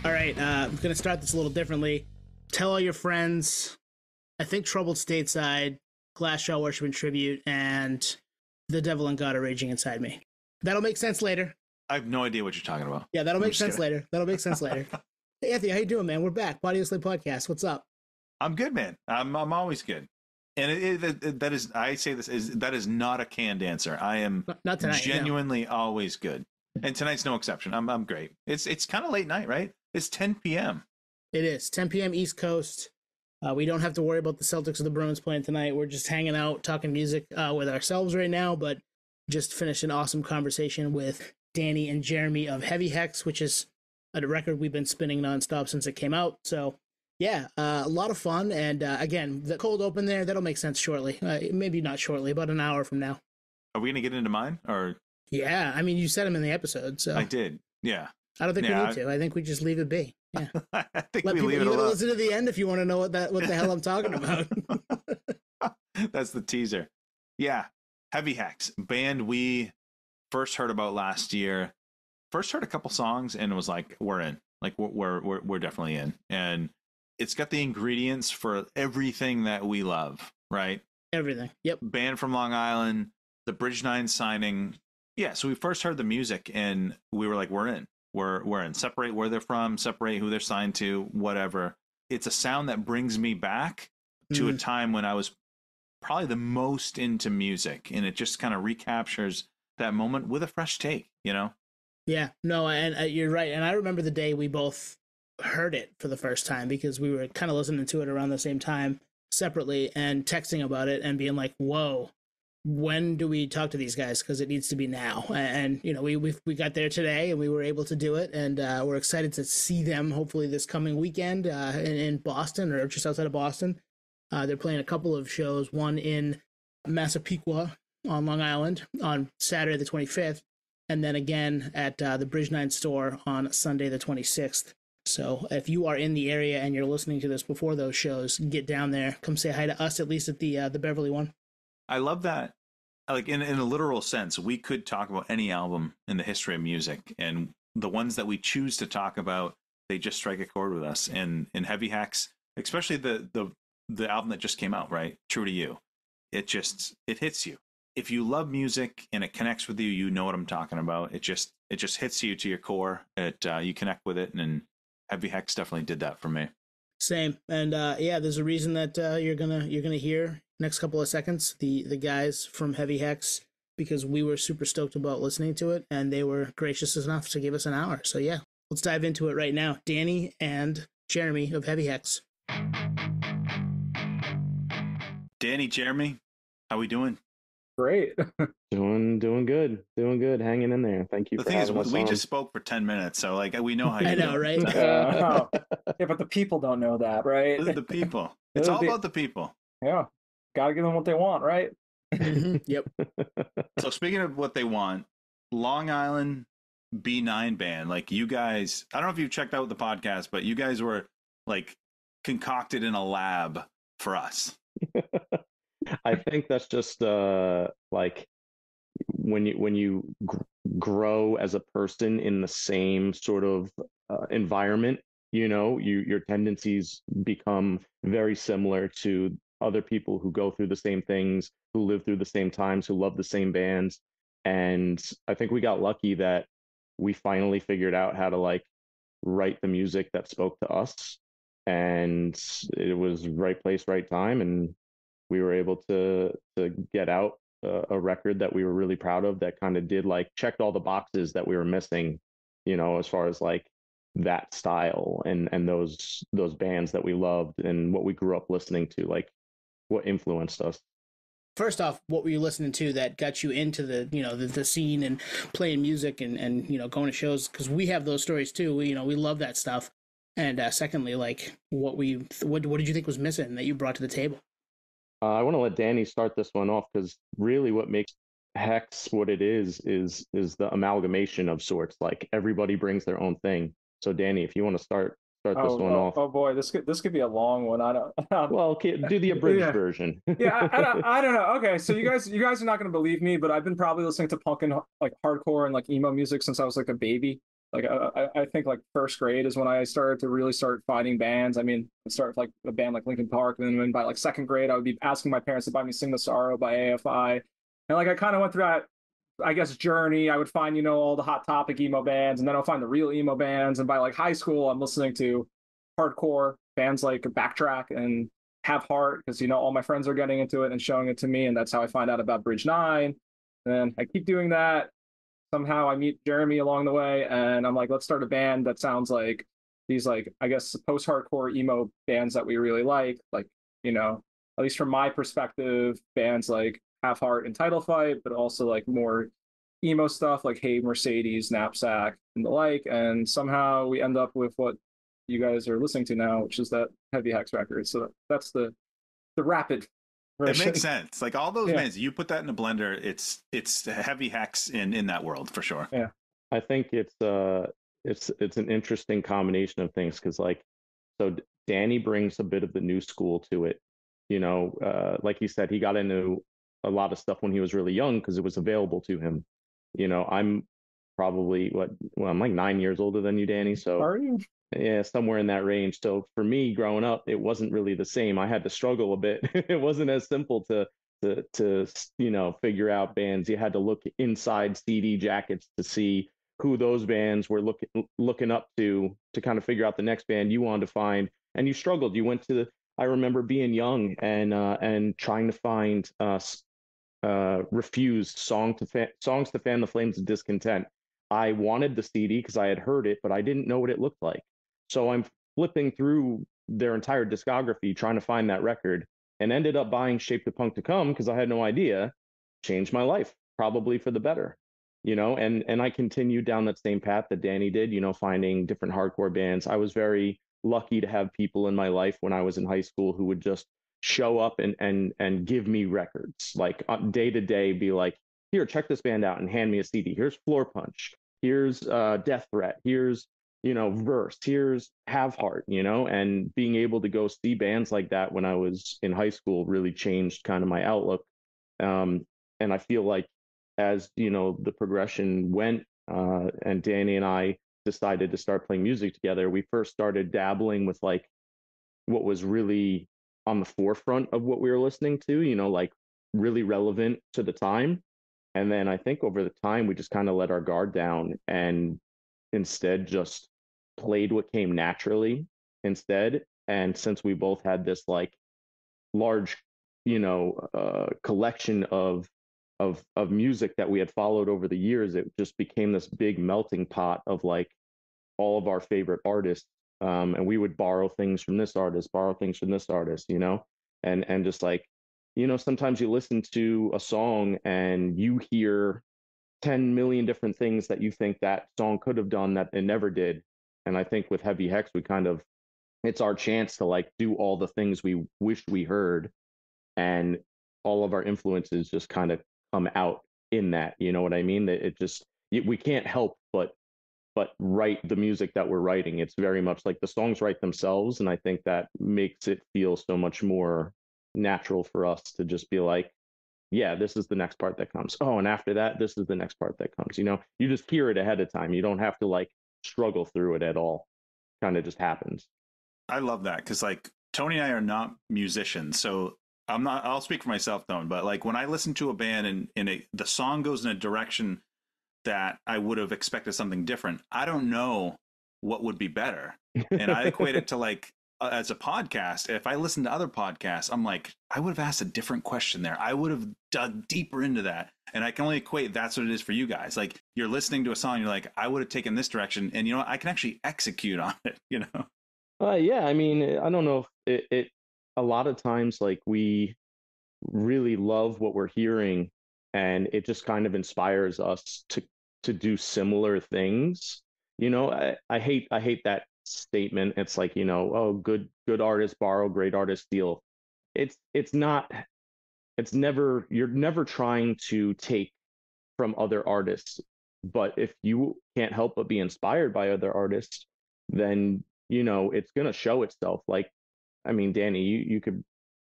All right, I'm going to start this a little differently. Tell all your friends, I think Troubled Stateside, Glassjaw Worship and Tribute, and The Devil and God Are Raging Inside Me. That'll make sense later. I have no idea what you're talking about. Yeah, that'll make sense later. That'll make sense later. Hey, Anthony, how you doing, man? We're back. Podioslave Podcast. What's up? I'm good, man. I'm always good. And that is, I say this, that is not a canned answer. I am not tonight, genuinely always good. And tonight's no exception. I'm great. It's kind of late night, right? It's 10 p.m. It is 10 p.m. East Coast. We don't have to worry about the Celtics or the Bruins playing tonight. We're just hanging out, talking music with ourselves right now, but just finished an awesome conversation with Danny and Jeremy of HEAVYHEX, which is a record we've been spinning nonstop since it came out. So, yeah, a lot of fun. And again, the cold open there, that'll make sense shortly. Maybe not shortly, about an hour from now. Are we going to get into mine? Or yeah, I mean, you said them in the episode, so. I did, yeah. I don't think we need to. I think we just leave it be. Yeah. I think Let we people, leave it alone. You gotta listen to the end if you want to know what the hell I'm talking about. That's the teaser. Yeah. HEAVYHEX, band we first heard about last year. First heard a couple songs and it was like, we're in. Like we're definitely in. And it's got the ingredients for everything that we love, right? Everything. Yep. Band from Long Island, the Bridge 9 signing. Yeah, so we first heard the music and we were like, we're in. We're in. Separate where they're from, separate who they're signed to, whatever. It's a sound that brings me back to a time when I was probably the most into music, and it just kind of recaptures that moment with a fresh take, you know? Yeah, no, and you're right. And I remember the day we both heard it for the first time because we were kind of listening to it around the same time separately and texting about it and being like, whoa. When do we talk to these guys? Because it needs to be now. And you know, we got there today and we were able to do it, and we're excited to see them hopefully this coming weekend in Boston or just outside of Boston. They're playing a couple of shows, one in Massapequa on Long Island on Saturday the 25th, and then again at the Bridge 9 store on Sunday the 26th. So if you are in the area and you're listening to this before those shows, get down there. Come say hi to us, at least at the Beverly one. I love that. Like in a literal sense, we could talk about any album in the history of music, and the ones that we choose to talk about, they just strike a chord with us. And in HEAVYHEX, especially the album that just came out, right? True to You. It hits you. If you love music and it connects with you, you know what I'm talking about. It just hits you to your core. You connect with it, and HEAVYHEX definitely did that for me. Same. And yeah, there's a reason that you're gonna hear next couple of seconds the guys from HEAVYHEX, because we were super stoked about listening to it and they were gracious enough to give us an hour. So yeah, let's dive into it right now. Danny and Jeremy of HEAVYHEX. Danny, Jeremy, how we doing? Great. Doing good. Hanging in there. Thank you. The for thing is, having us we on. just spoke for 10 minutes, so like we know how you I know, right? Yeah, but the people don't know that, right? The people. It's all about the people. Yeah. Got to give them what they want, right? Yep. So speaking of what they want, Long Island B9 band, like you guys, I don't know if you've checked out the podcast, but you guys were like concocted in a lab for us. I think that's just like when you grow as a person in the same sort of environment, you know, your tendencies become very similar to other people who go through the same things, who live through the same times, who love the same bands. And I think we got lucky that we finally figured out how to like write the music that spoke to us, and it was right place, right time, and we were able to get out a record that we were really proud of, that kind of did like checked all the boxes that we were missing, you know, as far as like that style and those bands that we loved and what we grew up listening to, like what influenced us. First off, what were you listening to that got you into the, you know, the scene and playing music and you know, going to shows? Because we have those stories too. We love that stuff. And secondly, like what did you think was missing that you brought to the table? I want to let Danny start this one off because really what makes Hex what it is the amalgamation of sorts. Like everybody brings their own thing. So Danny, if you want to start this one off. Oh boy, this could be a long one. I don't. Well, okay, do the abridged Yeah. version. Yeah, I don't know. Okay, so you guys are not gonna believe me, but I've been probably listening to punk and like hardcore and like emo music since I was like a baby. Like I think like first grade is when I started to really start finding bands. I mean, I started with, like a band like Linkin Park, and then by like second grade, I would be asking my parents to buy me "Sing the Sorrow" by AFI, and like I kind of went through that, I guess, journey. I would find all the Hot Topic emo bands, and then I'll find the real emo bands. And by like high school, I'm listening to hardcore bands like Backtrack and Have Heart because all my friends are getting into it and showing it to me, and that's how I find out about Bridge Nine. And I keep doing that. Somehow I meet Jeremy along the way, and I'm like, let's start a band that sounds like these, like, I guess, post-hardcore emo bands that we really like, at least from my perspective, bands like Half Heart and Title Fight, but also like more emo stuff like Hey Mercedes, Knapsack, and the like. And somehow we end up with what you guys are listening to now, which is that Heavy Hex record. So that's the rapid It version. makes sense. Like all those Yeah. bands, you put that in a blender, it's heavy hex in that world for sure. Yeah. I think it's an interesting combination of things because so Danny brings a bit of the new school to it. Like he said, he got into a lot of stuff when he was really young because it was available to him. I'm probably I'm like 9 years older than you, Danny. So Are you? yeah, somewhere in that range. So for me, growing up, it wasn't really the same. I had to struggle a bit. It wasn't as simple to figure out bands. You had to look inside CD jackets to see who those bands were looking up to kind of figure out the next band you wanted to find. And you struggled. You went to I remember being young and trying to find Refused songs to fan the flames of discontent. I wanted the CD because I had heard it, but I didn't know what it looked like. So I'm flipping through their entire discography trying to find that record and ended up buying Shape the Punk to Come because I had no idea. Changed my life, probably for the better. And I continued down that same path that Danny did, finding different hardcore bands. I was very lucky to have people in my life when I was in high school who would just show up and give me records, like day to day, be like, here, check this band out, and hand me a CD. Here's Floor Punch. Here's Death Threat. Here's Verse. Here's Have Heart. And being able to go see bands like that when I was in high school really changed kind of my outlook. And I feel like as the progression went, and Danny and I decided to start playing music together, we first started dabbling with like what was really on the forefront of what we were listening to, like really relevant to the time. And then I think over the time, we just kind of let our guard down and instead just played what came naturally instead. And since we both had this like large, collection of music that we had followed over the years, it just became this big melting pot of like all of our favorite artists. And we would borrow things from this artist, and just like, sometimes you listen to a song and you hear 10 million different things that you think that song could have done that it never did. And I think with Heavy Hex, it's our chance to like do all the things we wish we heard, and all of our influences just kind of come out in that. You know what I mean? That we can't help but write the music that we're writing. It's very much like the songs write themselves. And I think that makes it feel so much more natural for us to just be like, yeah, this is the next part that comes. Oh, and after that, this is the next part that comes. You just hear it ahead of time. You don't have to like struggle through it at all. Kind of just happens. I love that because like Tony and I are not musicians, so I'll speak for myself though, but like when I listen to a band and the song goes in a direction that I would have expected something different, I don't know what would be better. And I equate it to like as a podcast, if I listen to other podcasts, I'm like, I would have asked a different question there. I would have dug deeper into that. And I can only equate that's what it is for you guys. Like you're listening to a song, you're like, I would have taken this direction, and I can actually execute on it, Yeah, I mean, I don't know if it a lot of times like we really love what we're hearing, and it just kind of inspires us to do similar things. I hate that statement. It's like, oh, good artists borrow, great artists steal. It's not you're never trying to take from other artists. But if you can't help but be inspired by other artists, then, it's going to show itself. Like, I mean, Danny, you could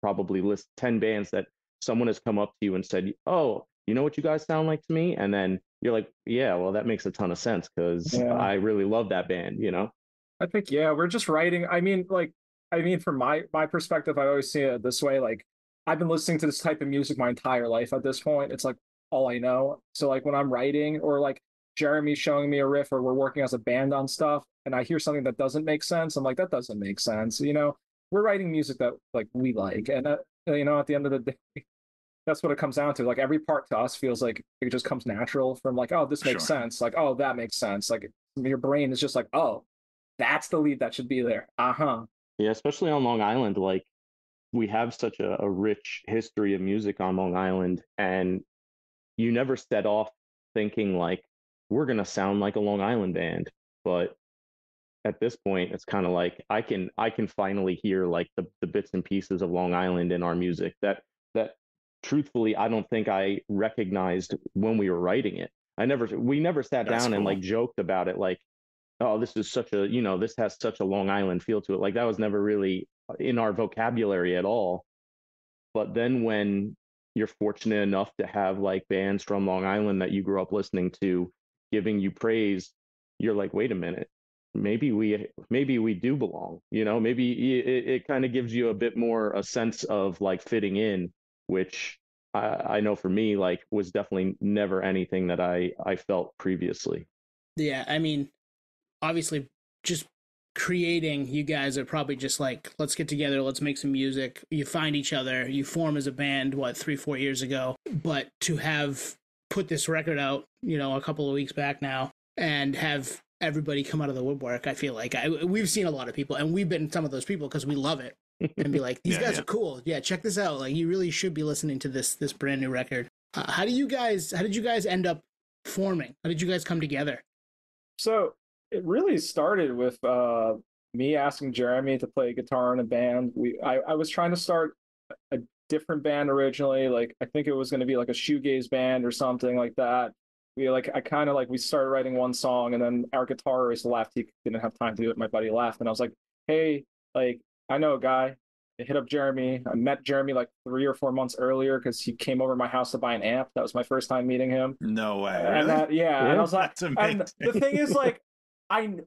probably list 10 bands that someone has come up to you and said, "Oh, you know what you guys sound like to me?" And then you're like, "Yeah, well, that makes a ton of sense because Yeah. I really love that band." I think, yeah, we're just writing. From my perspective, I always see it this way. Like, I've been listening to this type of music my entire life at this point. It's like all I know. So like when I'm writing, or like Jeremy's showing me a riff, or we're working as a band on stuff, and I hear something that doesn't make sense, I'm like, that doesn't make sense. We're writing music that like we like, and at the end of the day, that's what it comes down to. Like every part to us feels like it just comes natural from like, oh, this makes Sure. sense. Like, oh, that makes sense. Like your brain is just like, oh, that's the lead that should be there. Uh-huh. Yeah, especially on Long Island, like we have such a rich history of music on Long Island, and you never set off thinking like we're gonna sound like a Long Island band. But at this point, it's kind of like I can finally hear like the bits and pieces of Long Island in our music that truthfully I don't think I recognized when we were writing it. We never sat That's down and cool. like joked about it like, oh, this is such a, this has such a Long Island feel to it. Like that was never really in our vocabulary at all. But then when you're fortunate enough to have like bands from Long Island that you grew up listening to giving you praise, you're like, wait a minute, maybe we do belong. Maybe it kind of gives you a bit more a sense of like fitting in, which I know for me like was definitely never anything that I felt previously. Yeah, I mean, obviously, just creating, you guys are probably just like, let's get together, let's make some music. You find each other, you form as a band, 3-4 years ago. But to have put this record out, a couple of weeks back now, and have everybody come out of the woodwork, I feel like we've seen a lot of people, and we've been some of those people because we love it, and be like, these Yeah, guys yeah. are cool. Yeah, check this out. Like, you really should be listening to this brand new record. How did you guys end up forming? How did you guys come together? So it really started with me asking Jeremy to play guitar in a band. I was trying to start a different band originally. Like I think it was going to be like a shoegaze band or something like that. We started writing one song, and then our guitarist left. He didn't have time to do it. My buddy left, and I was like, hey, like I know a guy. I hit up Jeremy. I met Jeremy like 3 or 4 months earlier because he came over to my house to buy an amp. That was my first time meeting him. No way. And Really? and I Yeah. was like, That's amazing. and the thing is, like,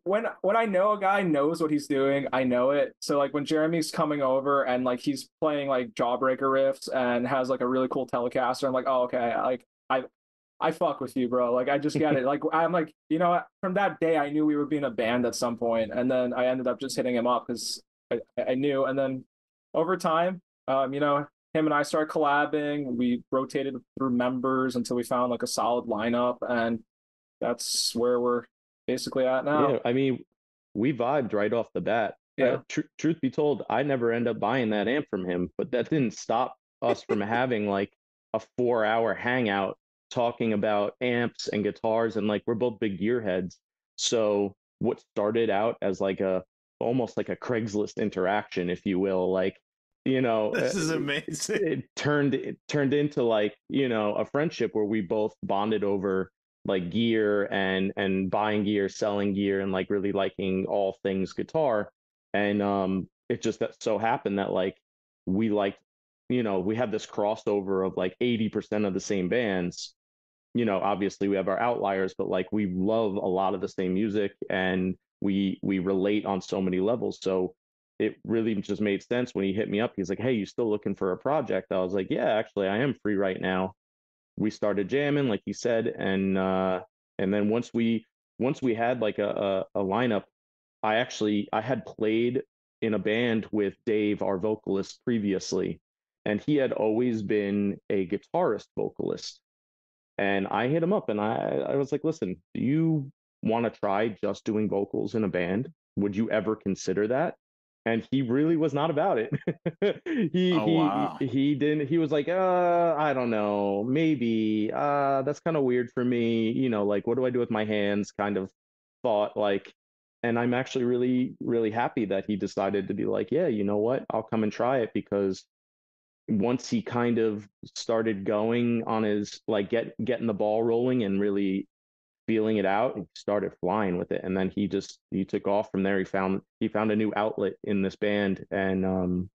when I know a guy knows what he's doing, I know it. So like when Jeremy's coming over and like he's playing like Jawbreaker riffs and has like a really cool Telecaster, I'm like, oh okay, like I fuck with you, bro. Like I just get it. Like I'm like, from that day I knew we would be in a band at some point, and then I ended up just hitting him up because I knew, and then over time, him and I started collabing. We rotated through members until we found like a solid lineup, and that's where we're basically at now. Yeah, I mean, we vibed right off the bat. Yeah. Truth be told, I never end up buying that amp from him, but that didn't stop us from having like a 4-hour hangout talking about amps and guitars, and like we're both big gearheads. So what started out as like almost like a Craigslist interaction, if you will, like This is amazing. it turned into like a friendship where we both bonded over like gear and buying gear, selling gear, and like really liking all things guitar. And it just that so happened that like we liked, we had this crossover of like 80% of the same bands. Obviously we have our outliers, but like we love a lot of the same music, and we relate on so many levels. So it really just made sense when he hit me up. He's like, "Hey, you still looking for a project?" I was like, "Yeah, actually I am free right now." We started jamming, like you said, and then once we had like a lineup, I had played in a band with Dave, our vocalist, previously, and he had always been a guitarist vocalist. And I hit him up and I was like, "Listen, do you want to try just doing vocals in a band? Would you ever consider that?" And he really was not about it. he Oh he wow. he didn't. He was like, I don't know, maybe. That's kind of weird for me. Like, what do I do with my hands?" Kind of thought like. And I'm actually really really happy that he decided to be like, "Yeah, you know what? I'll come and try it," because once he kind of started going on his like getting the ball rolling and really feeling it out, he started flying with it, and then he took off from there. He found a new outlet in this band, and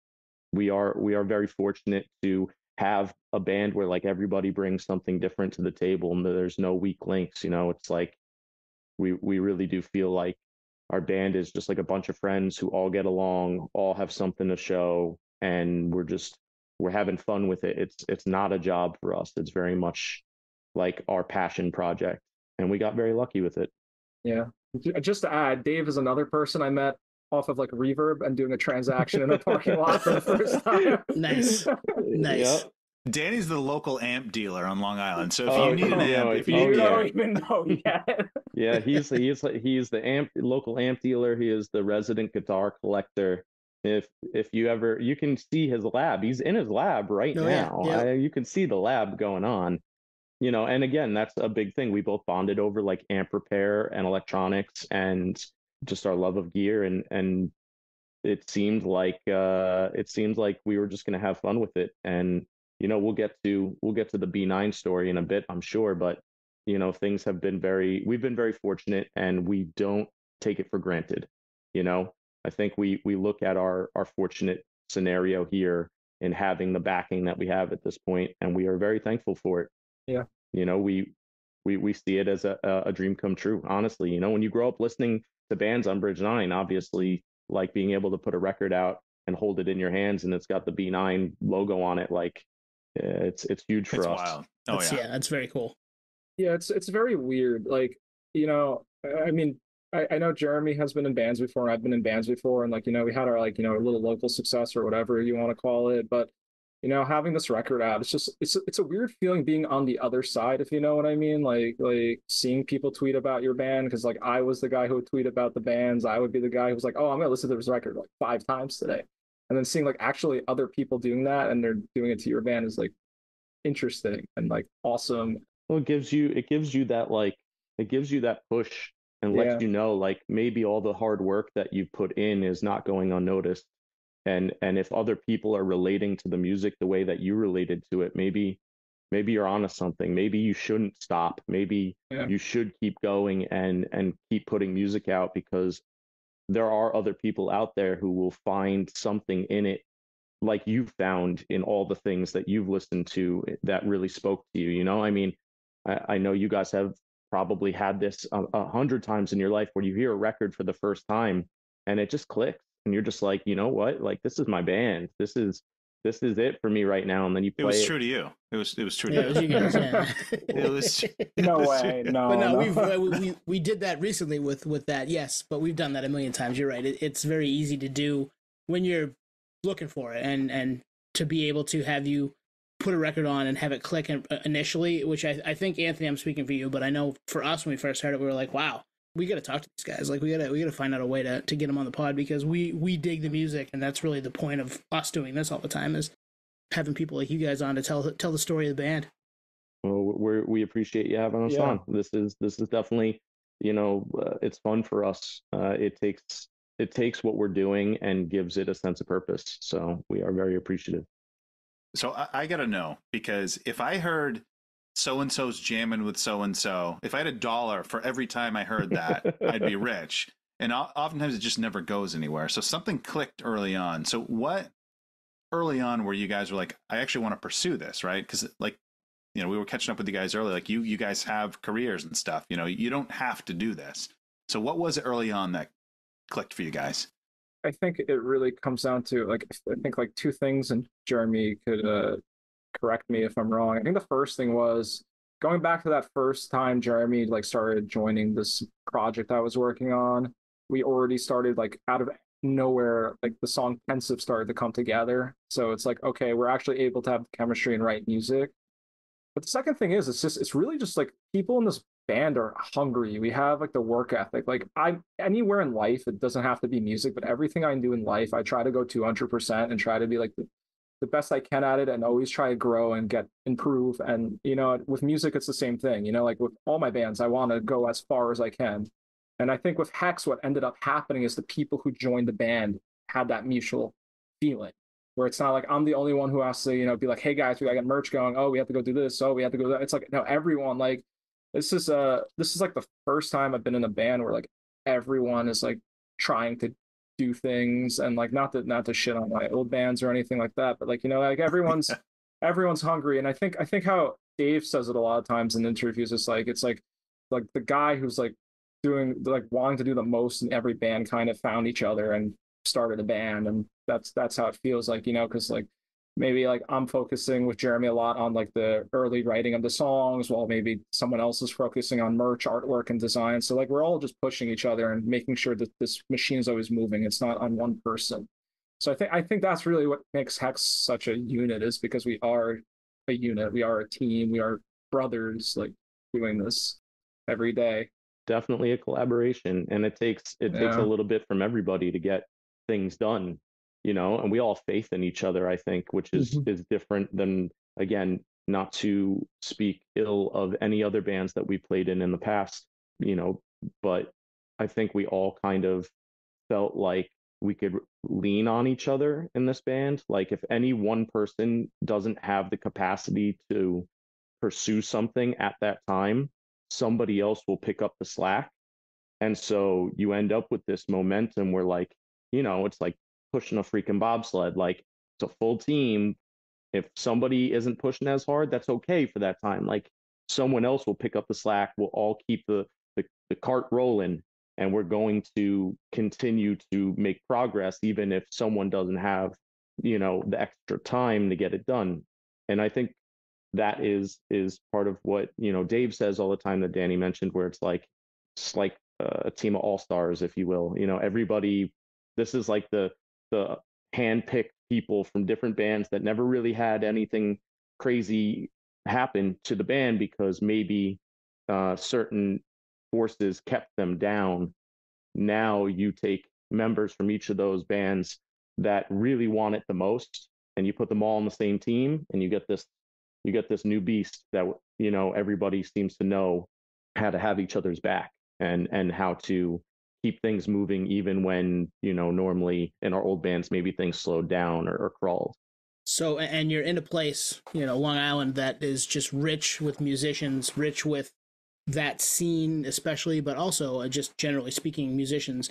we are very fortunate to have a band where like everybody brings something different to the table and there's no weak links. It's like we really do feel like our band is just like a bunch of friends who all get along, all have something to show, and we're having fun with it. It's not a job for us. It's very much like our passion project, and we got very lucky with it. Yeah. Just to add, Dave is another person I met off of like Reverb and doing a transaction in a parking lot for the first time. Nice. Nice. Yep. Danny's the local amp dealer on Long Island. So if Oh, you need an yeah, amp, if You you don't even know yet. Yeah, he's the local amp dealer. He is the resident guitar collector. If you can see his lab. He's in his lab right Oh, yeah. now. Yep. You can see the lab going on. And again, that's a big thing. We both bonded over like amp repair and electronics and just our love of gear, and it seemed like we were just going to have fun with it. And we'll get to the B9 story in a bit, I'm sure, but things have been we've been very fortunate, and we don't take it for granted. I think we look at our fortunate scenario here in having the backing that we have at this point, and we are very thankful for it. Yeah. We see it as a dream come true, honestly. When you grow up listening to bands on Bridge 9, obviously, like being able to put a record out and hold it in your hands and it's got the B9 logo on it, like it's huge for it's us. wild. Oh yeah. That's very cool. Yeah, it's very weird. Like, I mean, I know Jeremy has been in bands before, and I've been in bands before, and like, we had our like, little local success or whatever you want to call it. But having this record out, it's a weird feeling being on the other side, if you know what I mean. Like seeing people tweet about your band, because like I was the guy who would tweet about the bands. I would be the guy who was like, oh, I'm gonna listen to this record like 5 times today. And then seeing like actually other people doing that and they're doing it to your band is like interesting and like awesome. Well, it gives you that push and Yeah. lets you know like maybe all the hard work that you've put in is not going unnoticed. And if other people are relating to the music the way that you related to it, maybe you're onto something. Maybe you shouldn't stop. Maybe you should keep going and keep putting music out, because there are other people out there who will find something in it, like you found in all the things that you've listened to that really spoke to you. I mean, I know you guys have probably had this 100 times in your life where you hear a record for the first time and it just clicks. And you're just like, you know what? Like, this is my band. This is it for me right now. And then you play it. Was true to you. It was true to Yeah, it was you guys. Yeah. It was. No way. No. But no, no. we did that recently with that. Yes, but we've done that a million times. You're right. It's very easy to do when you're looking for it, and to be able to have you put a record on and have it click initially, which I think, Anthony, I'm speaking for you, but I know for us when we first heard it, we were like, wow, we got to talk to these guys. Like, we gotta find out a way to get them on the pod, because we dig the music, and that's really the point of us doing this all the time, is having people like you guys on to tell the story of the band. Well, we appreciate you having us on. This is definitely, it's fun for us. It takes what we're doing and gives it a sense of purpose. So we are very appreciative. So I got to know, because if I heard so-and-so's jamming with so-and-so, if I had $1 for every time I heard that, I'd be rich. And oftentimes it just never goes anywhere. So something clicked early on. So what early on where you guys were like, I actually want to pursue this, right? Because like, we were catching up with you guys earlier. Like you guys have careers and stuff. You don't have to do this. So what was it early on that clicked for you guys? I think it really comes down to like, I think like 2 things, and Jeremy could correct me if I'm wrong. I think the first thing was going back to that first time Jeremy like started joining this project I was working on. We already started like out of nowhere, like the song Pensive started to come together. So it's like, okay, we're actually able to have chemistry and write music. But the second thing is, it's really just like people in this band are hungry. We have like the work ethic. Like I'm anywhere in life, it doesn't have to be music, but everything I do in life, I try to go 200% and try to be like the best I can at it, and always try to grow and improve. And with music, it's the same thing. Like with all my bands, I want to go as far as I can. And I think with Hex, what ended up happening is the people who joined the band had that mutual feeling. where it's not like I'm the only one who has to, be like, hey guys, we gotta get merch going. Oh, we have to go do this. Oh, we have to go. It's like, no, everyone, like, this is like the first time I've been in a band where like everyone is like trying to do things, and like not to shit on my old bands or anything like that, but like, like everyone's hungry. And I think how Dave says it a lot of times in interviews, it's like the guy who's like doing, like, wanting to do the most in every band kind of found each other and started a band. And that's how it feels like, because like maybe like I'm focusing with Jeremy a lot on like the early writing of the songs, while maybe someone else is focusing on merch, artwork, and design. So like we're all just pushing each other and making sure that this machine is always moving. It's not on one person. So I think that's really what makes Hex such a unit, is because we are a unit, we are a team, we are brothers, like, doing this every day. Definitely a collaboration, and it takes a little bit from everybody to get things done, and we all have faith in each other, I think, which is different than, again, not to speak ill of any other bands that we played in the past, but I think we all kind of felt like we could lean on each other in this band. Like, if any one person doesn't have the capacity to pursue something at that time, somebody else will pick up the slack. And so you end up with this momentum where, like, it's like pushing a freaking bobsled. Like, it's a full team. If somebody isn't pushing as hard, that's okay for that time. Like, someone else will pick up the slack. We'll all keep the cart rolling, and we're going to continue to make progress, even if someone doesn't have, the extra time to get it done. And I think that is part of what, Dave says all the time, that Danny mentioned, where it's like a team of all-stars, if you will. Everybody, this is like the hand-picked people from different bands that never really had anything crazy happen to the band, because maybe certain forces kept them down. Now you take members from each of those bands that really want it the most, and you put them all on the same team, and you get this new beast that, everybody seems to know how to have each other's back, and how to keep things moving, even when, normally in our old bands maybe things slowed down or crawled. So, and you're in a place, Long Island, that is just rich with musicians, rich with that scene especially, but also just generally speaking, musicians.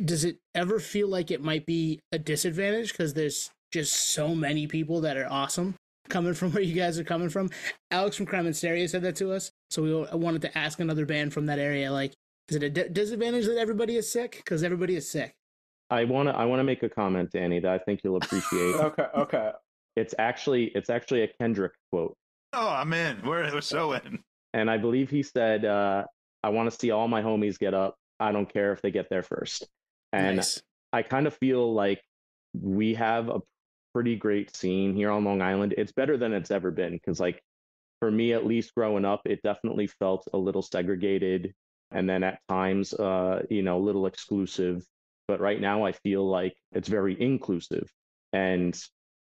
Does it ever feel like it might be a disadvantage because there's just so many people that are awesome coming from where you guys are coming from? Alex from Crime and Stereo said that to us, so we wanted to ask another band from that area, like, is it a disadvantage that everybody is sick? Because everybody is sick. I wanna make a comment, Danny, that I think you'll appreciate. Okay. It's actually a Kendrick quote. Oh, I'm in. We're so in. And I believe he said, I want to see all my homies get up. I don't care if they get there first. And Nice. I kind of feel like we have a pretty great scene here on Long Island. It's better than it's ever been, because, like, for me, at least growing up, it definitely felt a little segregated, and then at times, a little exclusive. But right now I feel like it's very inclusive. And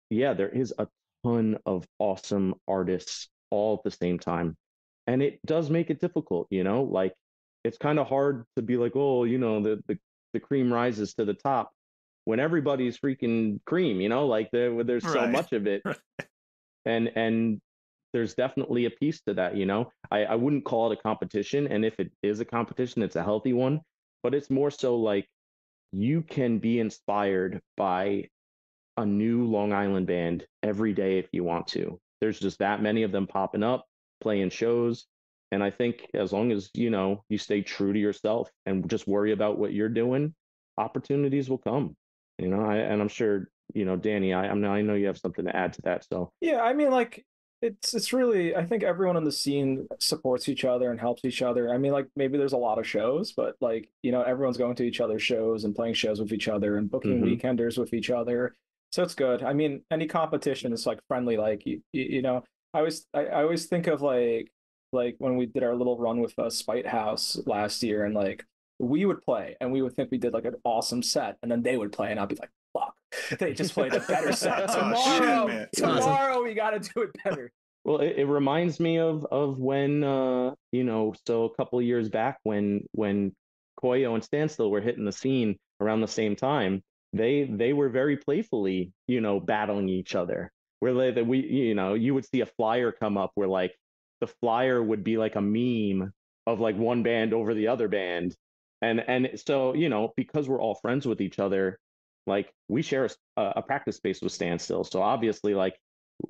yeah, there is a ton of awesome artists all at the same time. And it does make it difficult, like, it's kind of hard to be like, oh, the cream rises to the top when everybody's freaking cream, like there's so much of it. And there's definitely a piece to that, I wouldn't call it a competition. And if it is a competition, it's a healthy one, but it's more so like, you can be inspired by a new Long Island band every day if you want to. There's just that many of them popping up, playing shows. And I think as long as, you stay true to yourself and just worry about what you're doing, opportunities will come, and I'm sure, Danny, I know you have something to add to that. So Yeah, I mean, like, it's really, I think everyone in the scene supports each other and helps each other. I mean, like, maybe there's a lot of shows, but like, everyone's going to each other's shows and playing shows with each other and booking weekenders with each other. So it's good. I mean, any competition is like friendly. Like, I always think of like when we did our little run with Spite House last year, and like we would play and we would think we did like an awesome set, and then they would play and I'd be like, fuck, they just played a better set. Tomorrow we got to do it better. Well, it reminds me of when, so a couple of years back when Koyo and Standstill were hitting the scene around the same time. they were very playfully, battling each other. Where you would see a flyer come up where like the flyer would be like a meme of like one band over the other band, and so because we're all friends with each other, like we share a practice space with Standstill, so obviously like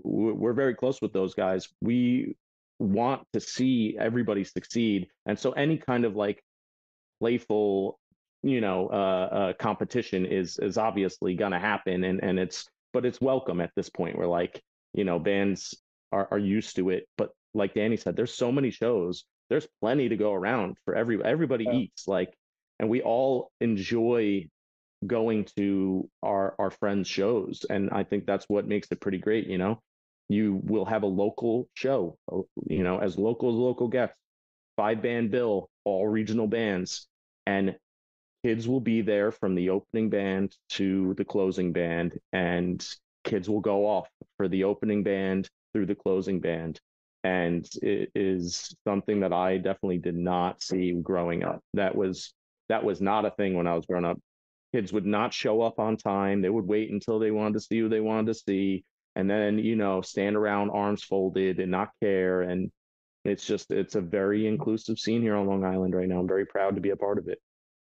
we're very close with those guys. We want to see everybody succeed, and so any kind of like playful competition is obviously gonna happen, and it's welcome at this point where like bands are used to it. But like Danny said, there's so many shows, there's plenty to go around for everybody Yeah. eats, like, and we all enjoy going to our friends shows, and I think that's what makes it pretty great. You will have a local show, as local guests, 5-band bill, all regional bands, and kids will be there from the opening band to the closing band, and kids will go off for the opening band through the closing band. And it is something that I definitely did not see growing up. That was not a thing when I was growing up. Kids would not show up on time. They would wait until they wanted to see who they wanted to see, and then stand around arms folded and not care. And it's a very inclusive scene here on Long Island right now. I'm very proud to be a part of it.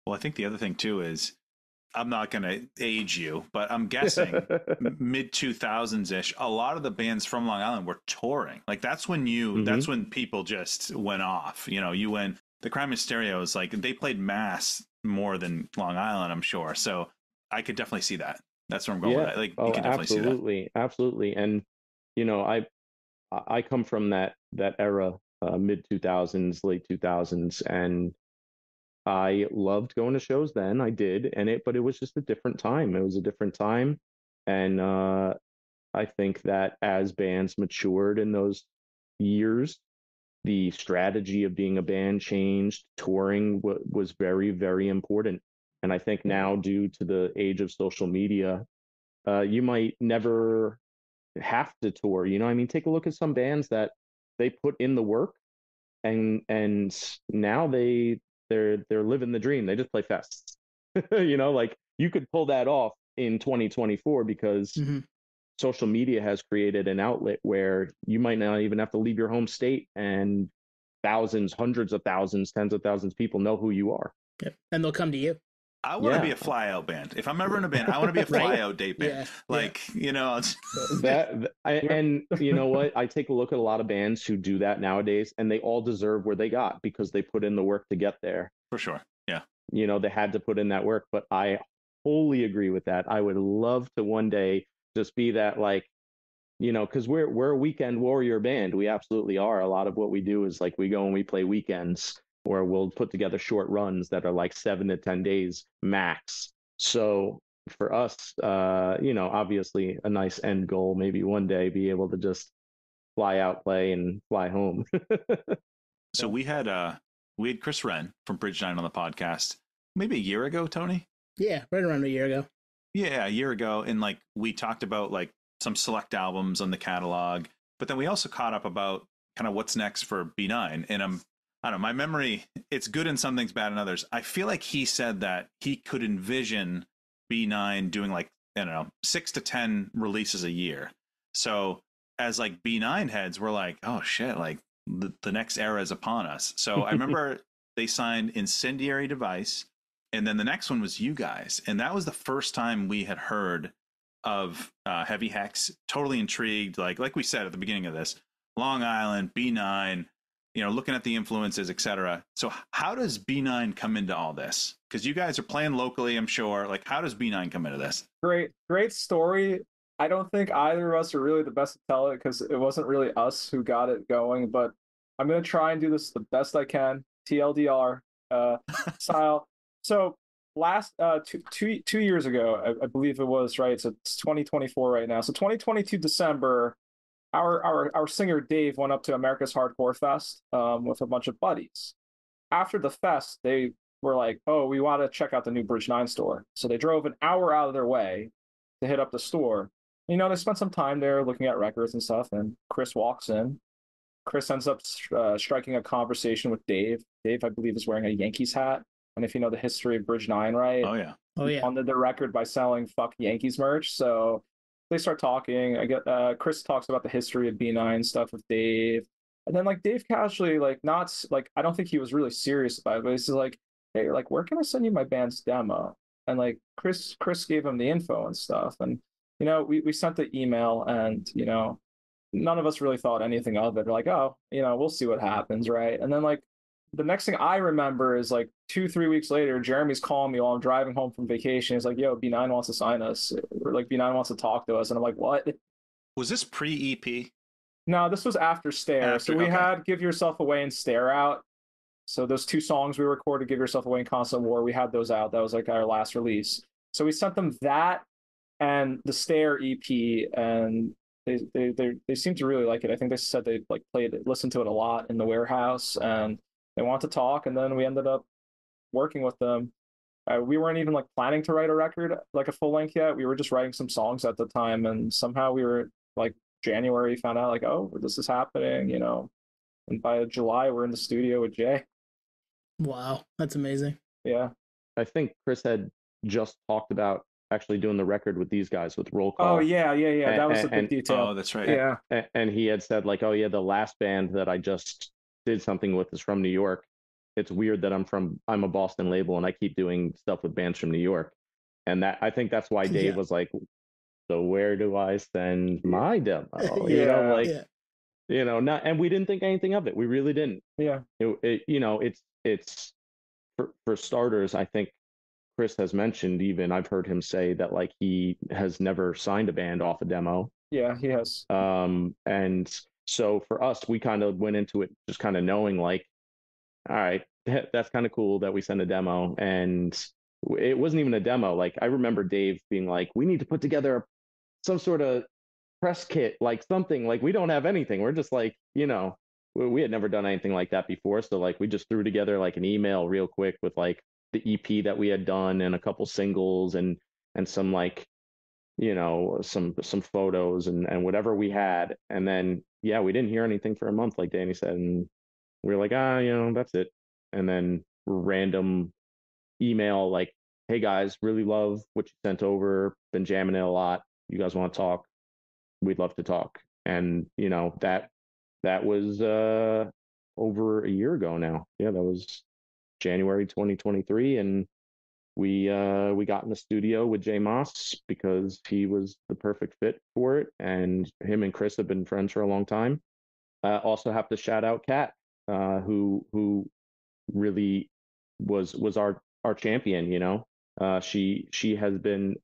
Well, I think the other thing too is, I'm not going to age you, but I'm guessing mid 2000s ish, a lot of the bands from Long Island were touring. Like that's when that's when people just went off. The Crime Mysterios, like they played mass more than Long Island, I'm sure. So I could definitely see that. That's where I'm going with that. Like you can definitely see that. Absolutely. And I come from that era, mid 2000s, late 2000s, and I loved going to shows then. I did, but it was just a different time. It was a different time, and I think that as bands matured in those years, the strategy of being a band changed. Touring was very, very important, and I think now, due to the age of social media, you might never have to tour. Take a look at some bands that they put in the work, and now they're living the dream. They just play fests. Like you could pull that off in 2024 because social media has created an outlet where you might not even have to leave your home state, and thousands, hundreds of thousands, tens of thousands of people know who you are. Yep. And they'll come to you. I want to be a fly out band. If I'm ever in a band, I want to be a fly out date band. And you know what? I take a look at a lot of bands who do that nowadays, and they all deserve where they got because they put in the work to get there. For sure. Yeah. They had to put in that work, but I wholly agree with that. I would love to one day just be that, like, because we're a weekend warrior band. We absolutely are. A lot of what we do is like we go and we play weekends, or we'll put together short runs that are like 7 to 10 days max. So for us, obviously a nice end goal, maybe one day be able to just fly out, play, and fly home. So we had Chris Wren from Bridge 9 on the podcast maybe a year ago, Tony? Yeah, right around a year ago. Yeah, a year ago. And like we talked about like some select albums on the catalog, but then we also caught up about kind of what's next for B9. And I don't know, my memory, it's good in some things, bad in others. I feel like he said that he could envision B9 doing like, 6 to 10 releases a year. So as like B9 heads, we're like, oh shit, like the next era is upon us. So I remember they signed Incendiary Device, and then the next one was you guys. And that was the first time we had heard of HEAVYHEX. Totally intrigued. Like we said at the beginning of this, Long Island, B9, looking at the influences, etc. So how does B9 come into all this? Because you guys are playing locally, I'm sure. Like, how does B9 come into this? Great story. I don't think either of us are really the best to tell it because it wasn't really us who got it going, but I'm going to try and do this the best I can. TLDR style. So last 2 years ago, I believe it was, right? So it's 2024 right now. So 2022 December, our singer Dave went up to America's Hardcore Fest with a bunch of buddies. After the fest, they were like, "Oh, we want to check out the new Bridge 9 store." So they drove an hour out of their way to hit up the store. They spent some time there looking at records and stuff. And Chris walks in. Chris ends up striking a conversation with Dave. Dave, I believe, is wearing a Yankees hat. And if you know the history of Bridge 9, right? Oh yeah. Oh yeah. Funded the record by selling "Fuck Yankees" merch. So they start talking. I get Chris talks about the history of B9 stuff with Dave, and then like Dave casually, like not like I don't think he was really serious about it, but he's like, "Hey, like where can I send you my band's demo?" And like Chris gave him the info and stuff, and we sent the email, and none of us really thought anything of it. We're like, oh, we'll see what happens, right? And then like the next thing I remember is like 2-3 weeks later, Jeremy's calling me while I'm driving home from vacation. He's like, yo, B9 wants to sign us, or like B9 wants to talk to us. And I'm like, what? Was this pre-EP? No, this was after Stare. So we Okay. had Give Yourself Away and Stare out. So those 2 songs we recorded, Give Yourself Away and Constant War, we had those out. That was like our last release. So we sent them that and the Stare EP, and they seem to really like it. I think they said they like listened to it a lot in the warehouse, and they want to talk. And then we ended up working with them. We weren't even like planning to write a record, like a full length yet. We were just writing some songs at the time, and somehow we were like January found out like, oh, this is happening, and by July we're in the studio with Jay. Wow, that's amazing. Yeah. I think Chris had just talked about actually doing the record with these guys with Roll Call. Oh yeah. That was a big detail. Oh, that's right. Yeah. And he had said like, oh yeah, the last band that I just did something with is from New York. It's weird that I'm a Boston label and I keep doing stuff with bands from New York. And that I think that's why Dave was like, so where do I send my demo? Not, and we didn't think anything of it. We really didn't. Yeah. It's for starters, I think Chris has mentioned, even I've heard him say that like he has never signed a band off a demo. Yeah, he has. And so for us, we kind of went into it just kind of knowing like, all right, that's kind of cool that we send a demo. And it wasn't even a demo. Like I remember Dave being like, we need to put together some sort of press kit, like something. Like we don't have anything. We're just like, we had never done anything like that before. So like we just threw together like an email real quick with like the EP that we had done and a couple singles and some like, some photos and whatever we had. And then, yeah, we didn't hear anything for a month, like Danny said. And we were like, that's it. And then random email like, hey guys, really love what you sent over. Been jamming it a lot. You guys want to talk? We'd love to talk. And, that was over a year ago now. Yeah, that was January 2023. And we got in the studio with Jay Moss because he was the perfect fit for it. And him and Chris have been friends for a long time. Also have to shout out Kat, who really was our champion. She has been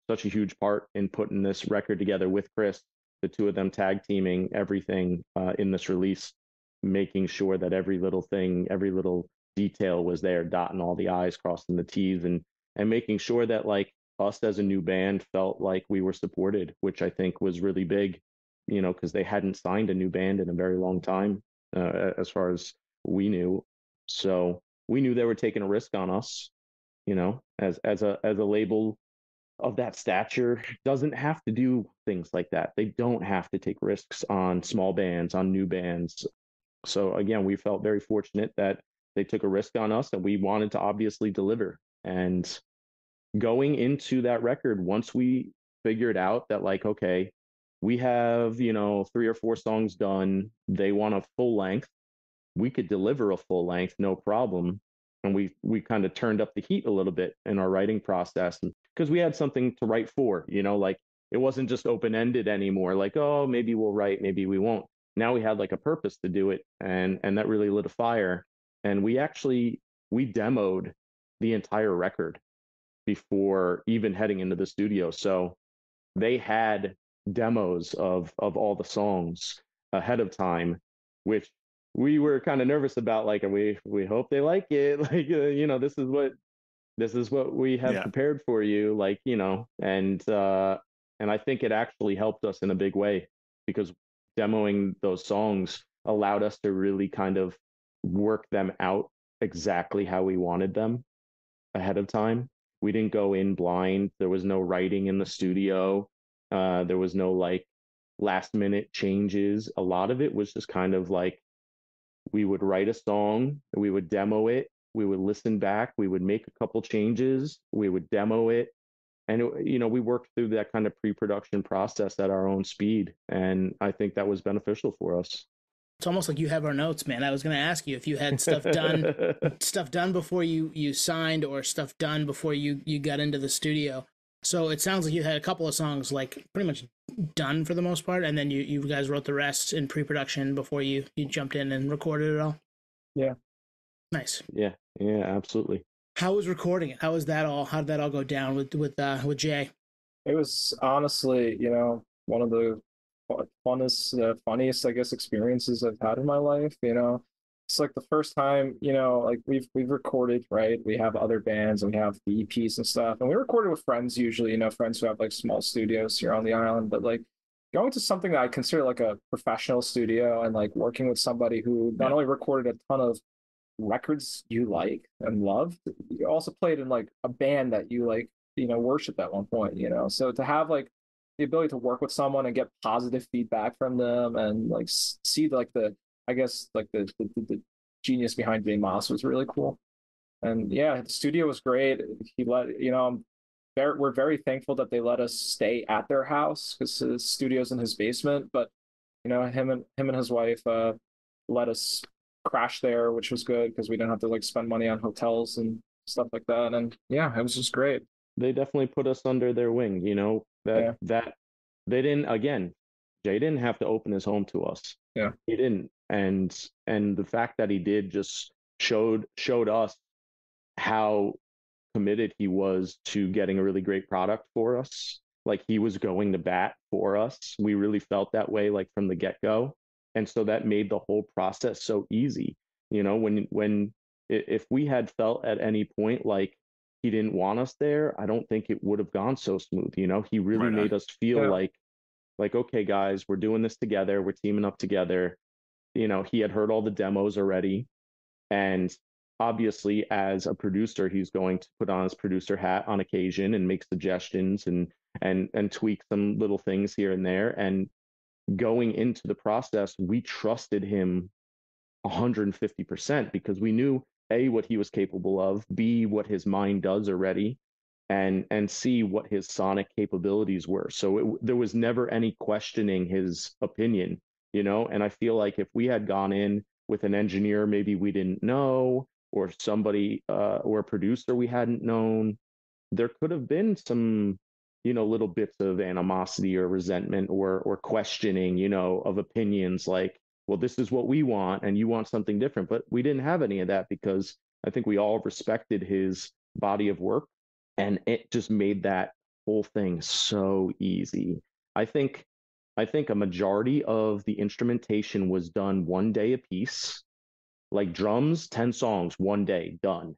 such a huge part in putting this record together with Chris, the 2 of them tag teaming everything in this release, making sure that every little thing, every little detail was there, dotting all the I's, crossing the T's, and making sure that like us as a new band felt like we were supported, which I think was really big, because they hadn't signed a new band in a very long time, as far as we knew. So we knew they were taking a risk on us, as a label of that stature doesn't have to do things like that. They don't have to take risks on small bands, on new bands. So again, we felt very fortunate that they took a risk on us and we wanted to obviously deliver. And going into that record, once we figured out that like, okay, we have, 3 or 4 songs done, they want a full length, we could deliver a full length, no problem. And we kind of turned up the heat a little bit in our writing process because we had something to write for, like it wasn't just open-ended anymore. Like, oh, maybe we'll write, maybe we won't. Now we had like a purpose to do it. And that really lit a fire. And we demoed the entire record before even heading into the studio. So they had demos of all the songs ahead of time, which we were kind of nervous about. Like, we hope they like it. Like, this is what we have prepared for you. Like, and I think it actually helped us in a big way because demoing those songs allowed us to really kind of work them out exactly how we wanted them ahead of time. We didn't go in blind. There was no writing in the studio. There was no like last minute changes. A lot of it was just kind of like we would write a song, we would demo it, we would listen back, we would make a couple changes, we would demo it, and we worked through that kind of pre-production process at our own speed, and I think that was beneficial for us. It's almost like you have our notes, man. I was going to ask you if you had stuff done before you signed, or stuff done before you got into the studio. So it sounds like you had a couple of songs like pretty much done for the most part, and then you guys wrote the rest in pre-production before you jumped in and recorded it all. Yeah. Nice. Yeah, absolutely. How was recording it? How did that all go down with Jay? It was honestly, one of the funniest, I guess, experiences I've had in my life. It's like the first time, like we've recorded, right? We have other bands and we have the EPs and stuff, and we recorded with friends usually, friends who have like small studios here on the island. But like going to something that I consider like a professional studio and like working with somebody who not only recorded a ton of records you like and love, you also played in like a band that you like, worship at one point, so to have like the ability to work with someone and get positive feedback from them and like see like the genius behind Jay Moss was really cool. And yeah, the studio was great. We're very thankful that they let us stay at their house because the studio's in his basement, but him and his wife let us crash there, which was good because we didn't have to like spend money on hotels and stuff like that. And yeah, it was just great. They definitely put us under their wing, that they didn't, again, Jay didn't have to open his home to us. Yeah. He didn't. And the fact that he did just showed us how committed he was to getting a really great product for us. Like he was going to bat for us. We really felt that way, like from the get-go. And so that made the whole process so easy. If we had felt at any point like he didn't want us there, I don't think it would have gone so smooth. He really made us feel like, okay, guys, we're doing this together. We're teaming up together. He had heard all the demos already. And obviously, as a producer, he's going to put on his producer hat on occasion and make suggestions and tweak some little things here and there. And going into the process, we trusted him 150% because we knew A, what he was capable of, B, what his mind does already, and C, what his sonic capabilities were. So there was never any questioning his opinion, and I feel like if we had gone in with an engineer maybe we didn't know, or somebody or a producer we hadn't known, there could have been some little bits of animosity or resentment or questioning of opinions, like, well, this is what we want and you want something different. But we didn't have any of that because I think we all respected his body of work, and it just made that whole thing so easy. I think a majority of the instrumentation was done one day a piece. Like drums, 10 songs, one day, done.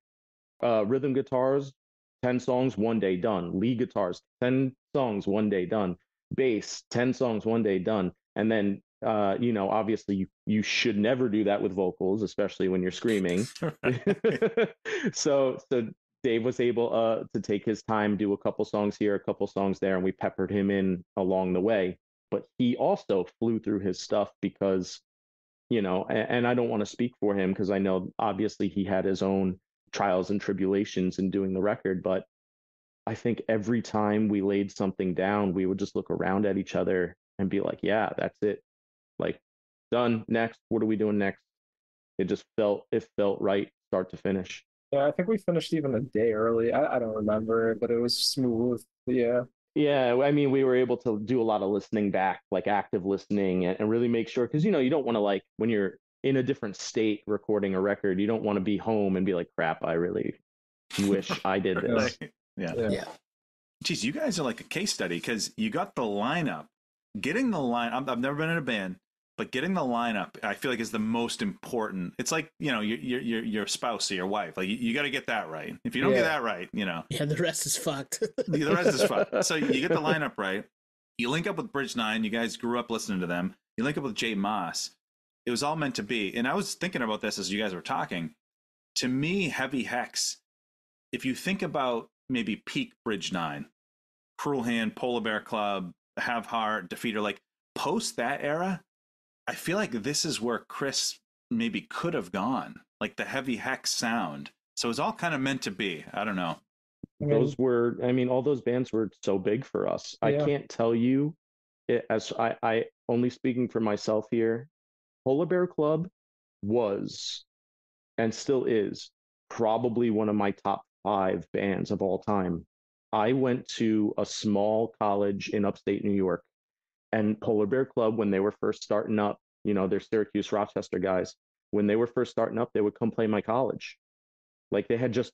Rhythm guitars, 10 songs, one day, done. Lead guitars, 10 songs, one day, done. Bass, 10 songs, one day, done. And then, obviously you should never do that with vocals, especially when you're screaming. So Dave was able to take his time, do a couple songs here, a couple songs there, and we peppered him in along the way. But he also flew through his stuff because, and I don't want to speak for him because I know obviously he had his own trials and tribulations in doing the record, but I think every time we laid something down, we would just look around at each other and be like, yeah, that's it. Like, done. Next. What are we doing next? It felt right start to finish. Yeah, I think we finished even a day early. I don't remember, but it was smooth. Yeah. Yeah, I mean, we were able to do a lot of listening back, like active listening, and really make sure, because you don't want to, like, when you're in a different state recording a record, you don't want to be home and be like, crap, I really wish I did this. Yeah. Geez, you guys are like a case study because you got the lineup. Getting the line, I've never been in a band, but getting the lineup, I feel like is the most important. It's like, your spouse or your wife. Like you got to get that right. If you don't get that right, Yeah, the rest is fucked. The rest is fucked. So you get the lineup right. You link up with Bridge 9. You guys grew up listening to them. You link up with Jay Moss. It was all meant to be. And I was thinking about this as you guys were talking. To me, Heavy Hex, if you think about maybe peak Bridge 9, Cruel Hand, Polar Bear Club, Have Heart, Defeater, like post that era, I feel like this is where Chris maybe could have gone, like the Heavy Hex sound. So it's all kind of meant to be. I don't know. All those bands were so big for us. I Yeah. can't tell you it, as I only speaking for myself here. Polar Bear Club was and still is probably one of my top 5 bands of all time. I went to a small college in upstate New York, and Polar Bear Club, when they were first starting up, they're Syracuse, Rochester guys. When they were first starting up, they would come play my college. Like they had just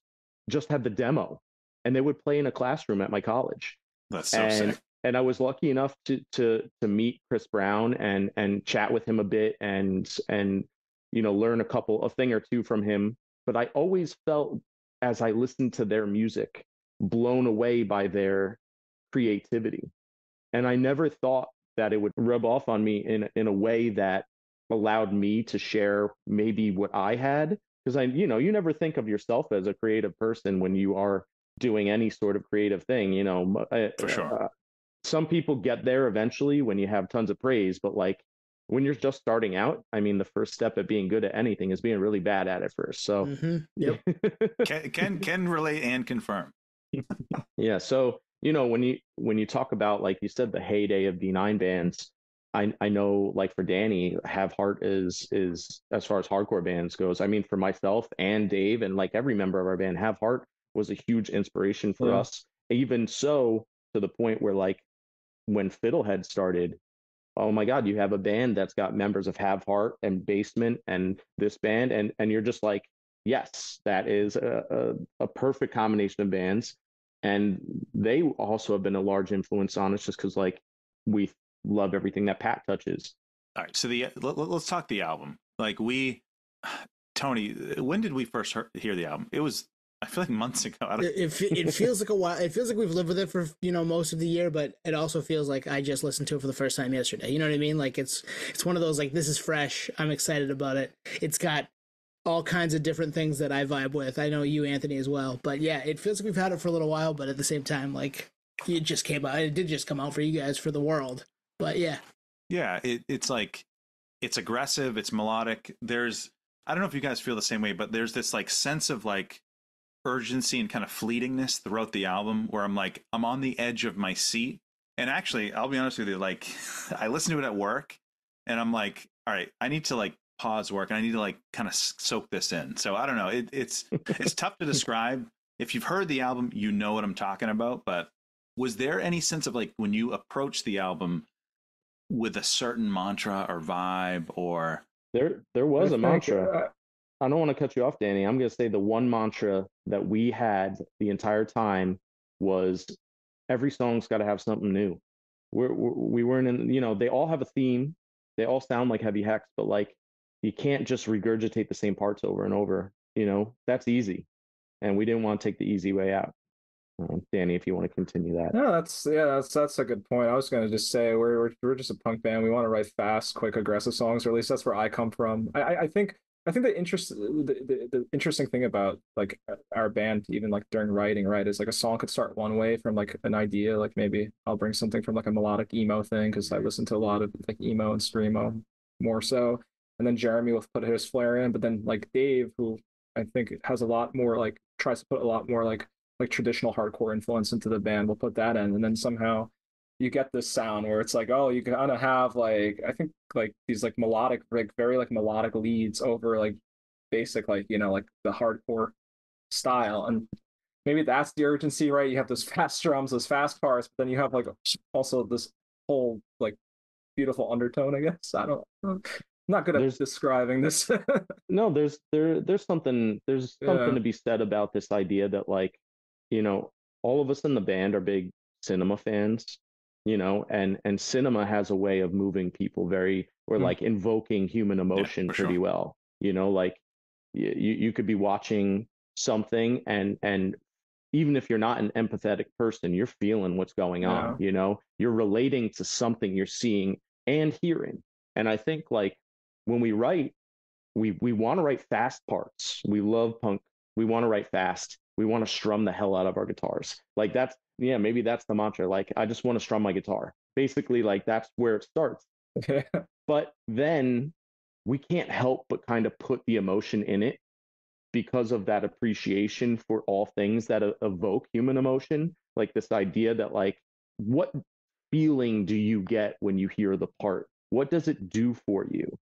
had the demo, and they would play in a classroom at my college. That's so sick. And I was lucky enough to meet Chris Brown and chat with him a bit and learn a thing or two from him. But I always felt, as I listened to their music, blown away by their creativity. And I never thought that it would rub off on me in a way that allowed me to share maybe what I had. Because you never think of yourself as a creative person when you are doing any sort of creative thing, For sure. Some people get there eventually when you have tons of praise, but like when you're just starting out, the first step at being good at anything is being really bad at it first. So Yep. can relate and confirm. Yeah. So, when you talk about, like you said, the heyday of D9 bands, I know, like for Danny, Have Heart is as far as hardcore bands goes. For myself and Dave and like every member of our band, Have Heart was a huge inspiration for us. Even so, to the point where like when Fiddlehead started, oh my God, you have a band that's got members of Have Heart and Basement and this band, and you're just like, yes, that is a perfect combination of bands. And they also have been a large influence on us just because like we love everything that Pat touches. All right, so let's talk the album. Like Tony, when did we first hear the album? It was, I feel like months ago. It feels like a while. It feels like we've lived with it for most of the year, but it also feels like I just listened to it for the first time yesterday. You know what I mean? Like it's one of those, like, this is fresh. I'm excited about it. It's got all kinds of different things that I vibe with. I know you, Anthony, as well. But yeah, it feels like we've had it for a little while, but at the same time, like it just came out. It did just come out for you guys, for the world. But yeah. Yeah, it's like, it's aggressive, it's melodic. I don't know if you guys feel the same way, but there's this like sense of like urgency and kind of fleetingness throughout the album where I'm on the edge of my seat. And actually, I'll be honest with you, like I listen to it at work and I'm like, all right, I need to like pause work and I need to like kind of soak this in. So I don't know. It's tough to describe. If you've heard the album, you know what I'm talking about. But was there any sense of like when you approach the album with a certain mantra or vibe, or there was a mantra? I don't want to cut you off, Danny. I'm going to say the one mantra that we had the entire time was every song's got to have something new. We weren't in, they all have a theme. They all sound like Heavy Hex, but like you can't just regurgitate the same parts over and over. That's easy. And we didn't want to take the easy way out. Danny, if you want to continue that. No, that's a good point. I was going to just say we're just a punk band. We want to write fast, quick, aggressive songs, or at least that's where I come from. I think the interesting thing about like our band, even like during writing, right, is like a song could start one way from like an idea, like maybe I'll bring something from like a melodic emo thing because I listen to a lot of like emo and screamo more so, and then Jeremy will put his flair in, but then like Dave, who I think has a lot more like tries to put a lot more like traditional hardcore influence into the band, will put that in, and then somehow you get this sound where it's like, oh, you kind of have like, I think like these like melodic, like very like melodic leads over like basic like like the hardcore style, and maybe that's the urgency, right? You have those fast drums, those fast parts, but then you have like also this whole like beautiful undertone, I guess. I'm not good at describing this. No, there's something to be said about this idea that like, all of us in the band are big cinema fans, and cinema has a way of moving people like invoking human emotion pretty well. Like you could be watching something and even if you're not an empathetic person, you're feeling what's going on, you're relating to something you're seeing and hearing. And I think like when we write, we want to write fast parts. We love punk. We want to write fast. We want to strum the hell out of our guitars. Like maybe that's the mantra. Like, I just want to strum my guitar. Basically, like that's where it starts. But then we can't help but kind of put the emotion in it because of that appreciation for all things that evoke human emotion. Like this idea that like, what feeling do you get when you hear the part? What does it do for you?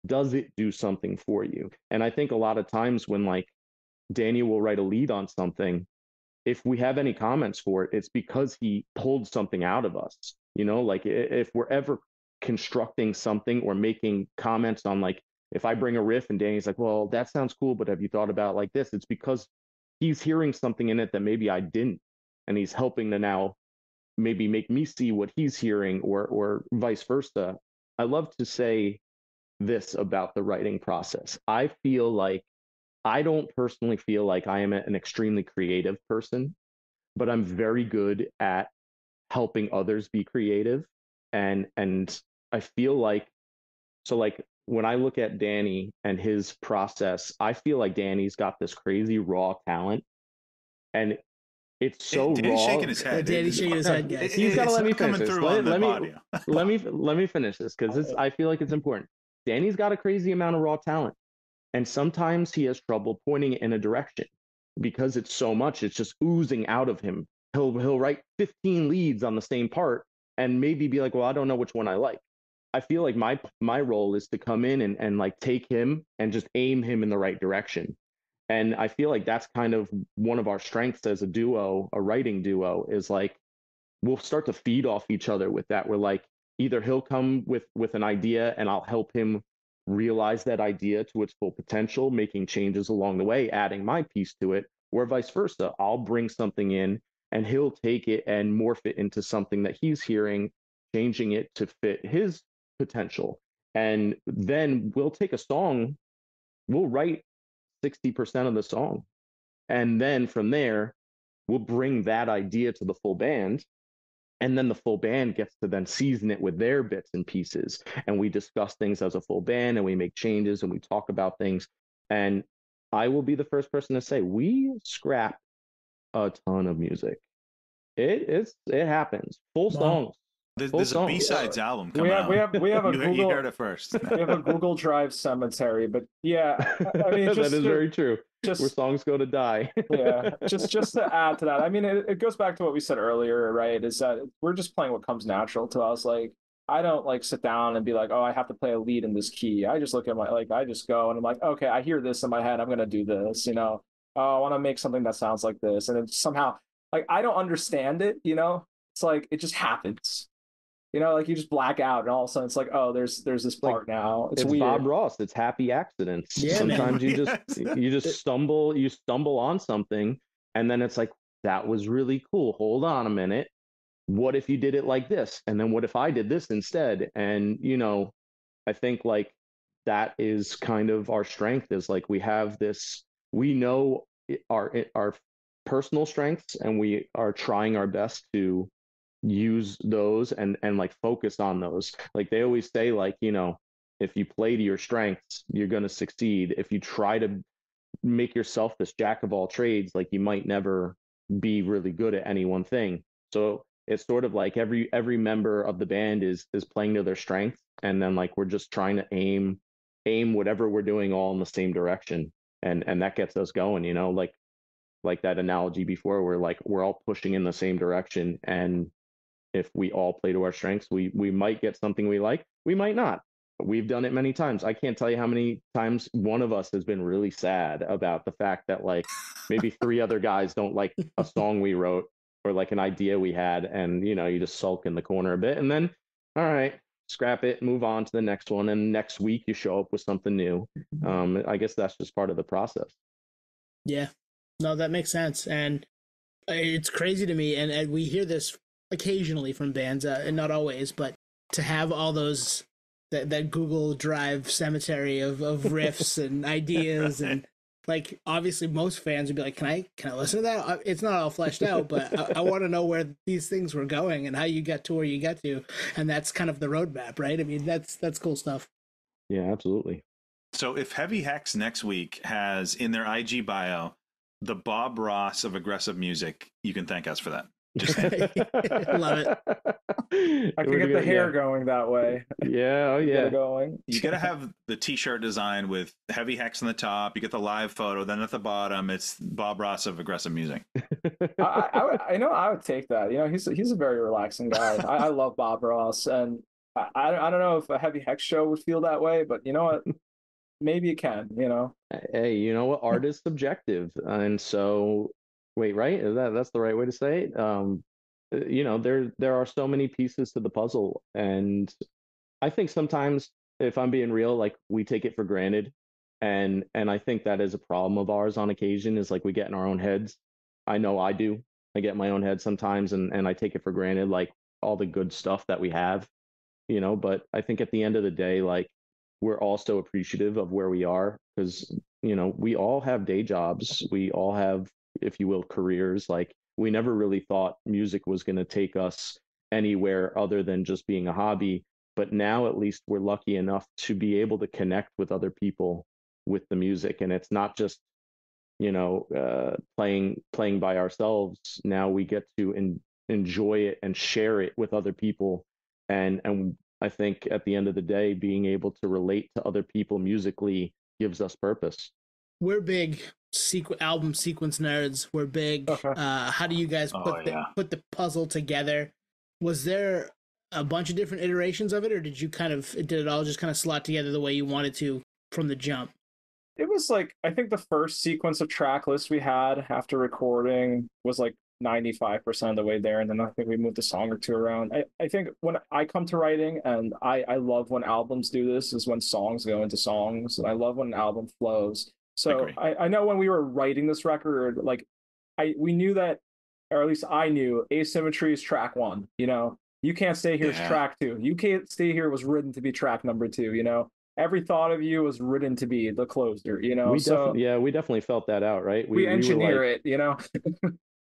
Does it do something for you? And I think a lot of times when like Danny will write a lead on something, if we have any comments for it, it's because he pulled something out of us. You know, like if we're ever constructing something or making comments on like, if I bring a riff and Danny's like, well, that sounds cool, but have you thought about like this? It's because he's hearing something in it that maybe I didn't. And he's helping to now maybe make me see what he's hearing, or vice versa. I love to say this about the writing process. I feel like I don't personally feel like I am an extremely creative person, but I'm very good at helping others be creative. And I feel like, so like when I look at Danny and his process, I feel like Danny's got this crazy raw talent, and it's so Danny's raw. shaking his head. Danny's shaking his head, guys. He's got to let me finish this. Let me finish this, because I feel like it's important. Danny's got a crazy amount of raw talent, and sometimes he has trouble pointing it in a direction because it's so much. It's just oozing out of him. He'll write 15 leads on the same part and maybe be like, well, I don't know which one I like. I feel like my role is to come in and like take him and just aim him in the right direction. And I feel like that's kind of one of our strengths as a duo, a writing duo, is like we'll start to feed off each other with that. We're like, either he'll come with an idea and I'll help him realize that idea to its full potential, making changes along the way, adding my piece to it, or vice versa. I'll bring something in and he'll take it and morph it into something that he's hearing, changing it to fit his potential. And then we'll take a song, we'll write 60% of the song. And then from there, we'll bring that idea to the full band. And then the full band gets to then season it with their bits and pieces. And we discuss things as a full band and we make changes and we talk about things. And I will be the first person to say, we scrap a ton of music. It happens. Full songs. There's a B-sides album coming out. We have a Google. You heard it first. We have a Google Drive cemetery, but yeah, I mean, that is very true. Where songs go to die. Yeah, just to add to that, I mean, it goes back to what we said earlier, right? Is that we're just playing what comes natural to us. Like, I don't like sit down and be like, oh, I have to play a lead in this key. I just look at I just go and I'm like, okay, I hear this in my head. I'm gonna do this. You know, oh, I want to make something that sounds like this, and it's somehow like I don't understand it. You know, it's like it just happens. You know, like you just black out and all of a sudden it's like, oh, there's this part now. It's weird. Bob Ross. It's happy accidents. Yeah, sometimes you just stumble on something and then it's like, that was really cool. Hold on a minute. What if you did it like this? And then what if I did this instead? And, you know, I think like that is kind of our strength, is like we have this, we know our personal strengths and we are trying our best to use those and like focus on those. Like they always say, like, you know, if you play to your strengths, you're going to succeed. If you try to make yourself this jack of all trades, like you might never be really good at any one thing. So it's sort of like every member of the band is playing to their strengths, and then like we're just trying to aim whatever we're doing all in the same direction, and that gets us going, you know, like that analogy before, where like we're all pushing in the same direction, and if we all play to our strengths, we might get something we like, we might not. We've done it many times. I can't tell you how many times one of us has been really sad about the fact that like maybe 3 other guys don't like a song we wrote or like an idea we had, and you know, you just sulk in the corner a bit, and then all right, scrap it, move on to the next one, and next week you show up with something new. I guess that's just part of the process. Yeah, no, that makes sense, and it's crazy to me, and we hear this occasionally from bands, and not always, but to have all those that Google Drive cemetery of riffs and ideas, and like obviously most fans would be like, can I listen to that? It's not all fleshed out, but I want to know where these things were going and how you got to where you got to, and that's kind of the roadmap, right? I mean, that's cool stuff. Yeah, absolutely. So if Heavy Hex next week has in their IG bio the Bob Ross of aggressive music, you can thank us for that. Just love it. I could get the hair going that way. Yeah, oh Get yeah. it going. You got to have the t-shirt design with Heavy Hex on the top. You get the live photo. Then at the bottom, it's Bob Ross of Aggressive Music. I know I would take that. You know, he's a very relaxing guy. I love Bob Ross, and I don't know if a Heavy Hex show would feel that way, but you know what? Maybe it can. You know. Hey, you know what? Art is subjective, and so wait, right? That's the right way to say it? You know, there are so many pieces to the puzzle, and I think sometimes, if I'm being real, like we take it for granted, and I think that is a problem of ours on occasion. Is like we get in our own heads. I know I do. I get in my own head sometimes, and I take it for granted, like all the good stuff that we have, you know. But I think at the end of the day, like we're also appreciative of where we are because you know we all have day jobs, we all have, if you will, careers. Like we never really thought music was going to take us anywhere other than just being a hobby, but now at least we're lucky enough to be able to connect with other people with the music, and it's not just you know playing by ourselves. Now we get to enjoy it and share it with other people, and I think at the end of the day, being able to relate to other people musically gives us purpose. We're big album sequence nerds. We're big. Okay. How do you guys put the puzzle together? Was there a bunch of different iterations of it, or did it all just kind of slot together the way you wanted to from the jump? It was like I think the first sequence of track lists we had after recording was like 95% of the way there, and then I think we moved a song or two around. I think when I come to writing, and I love when albums do this, is when songs go into songs, and I love when an album flows. So I know when we were writing this record, like we knew that, or at least I knew, Asymmetry is track one. You know, You Can't Stay Here is track two. You Can't Stay Here was written to be track number two. You know, Every Thought of You was written to be the closer. You know, we definitely felt that out, right? We engineer were like, it. You know.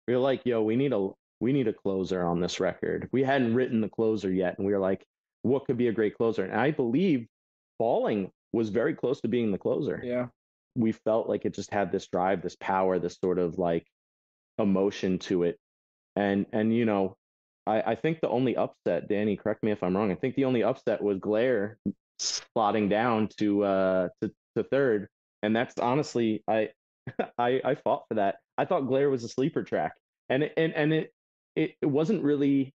we were like, yo, we need a closer on this record. We hadn't written the closer yet, and we were like, what could be a great closer? And I believe Falling was very close to being the closer. Yeah. We felt like it just had this drive, this power, this sort of like emotion to it. And you know, I think the only upset, Danny, correct me if I'm wrong, I think the only upset was Glare slotting down to third. And that's honestly, I fought for that. I thought Glare was a sleeper track. And it wasn't really,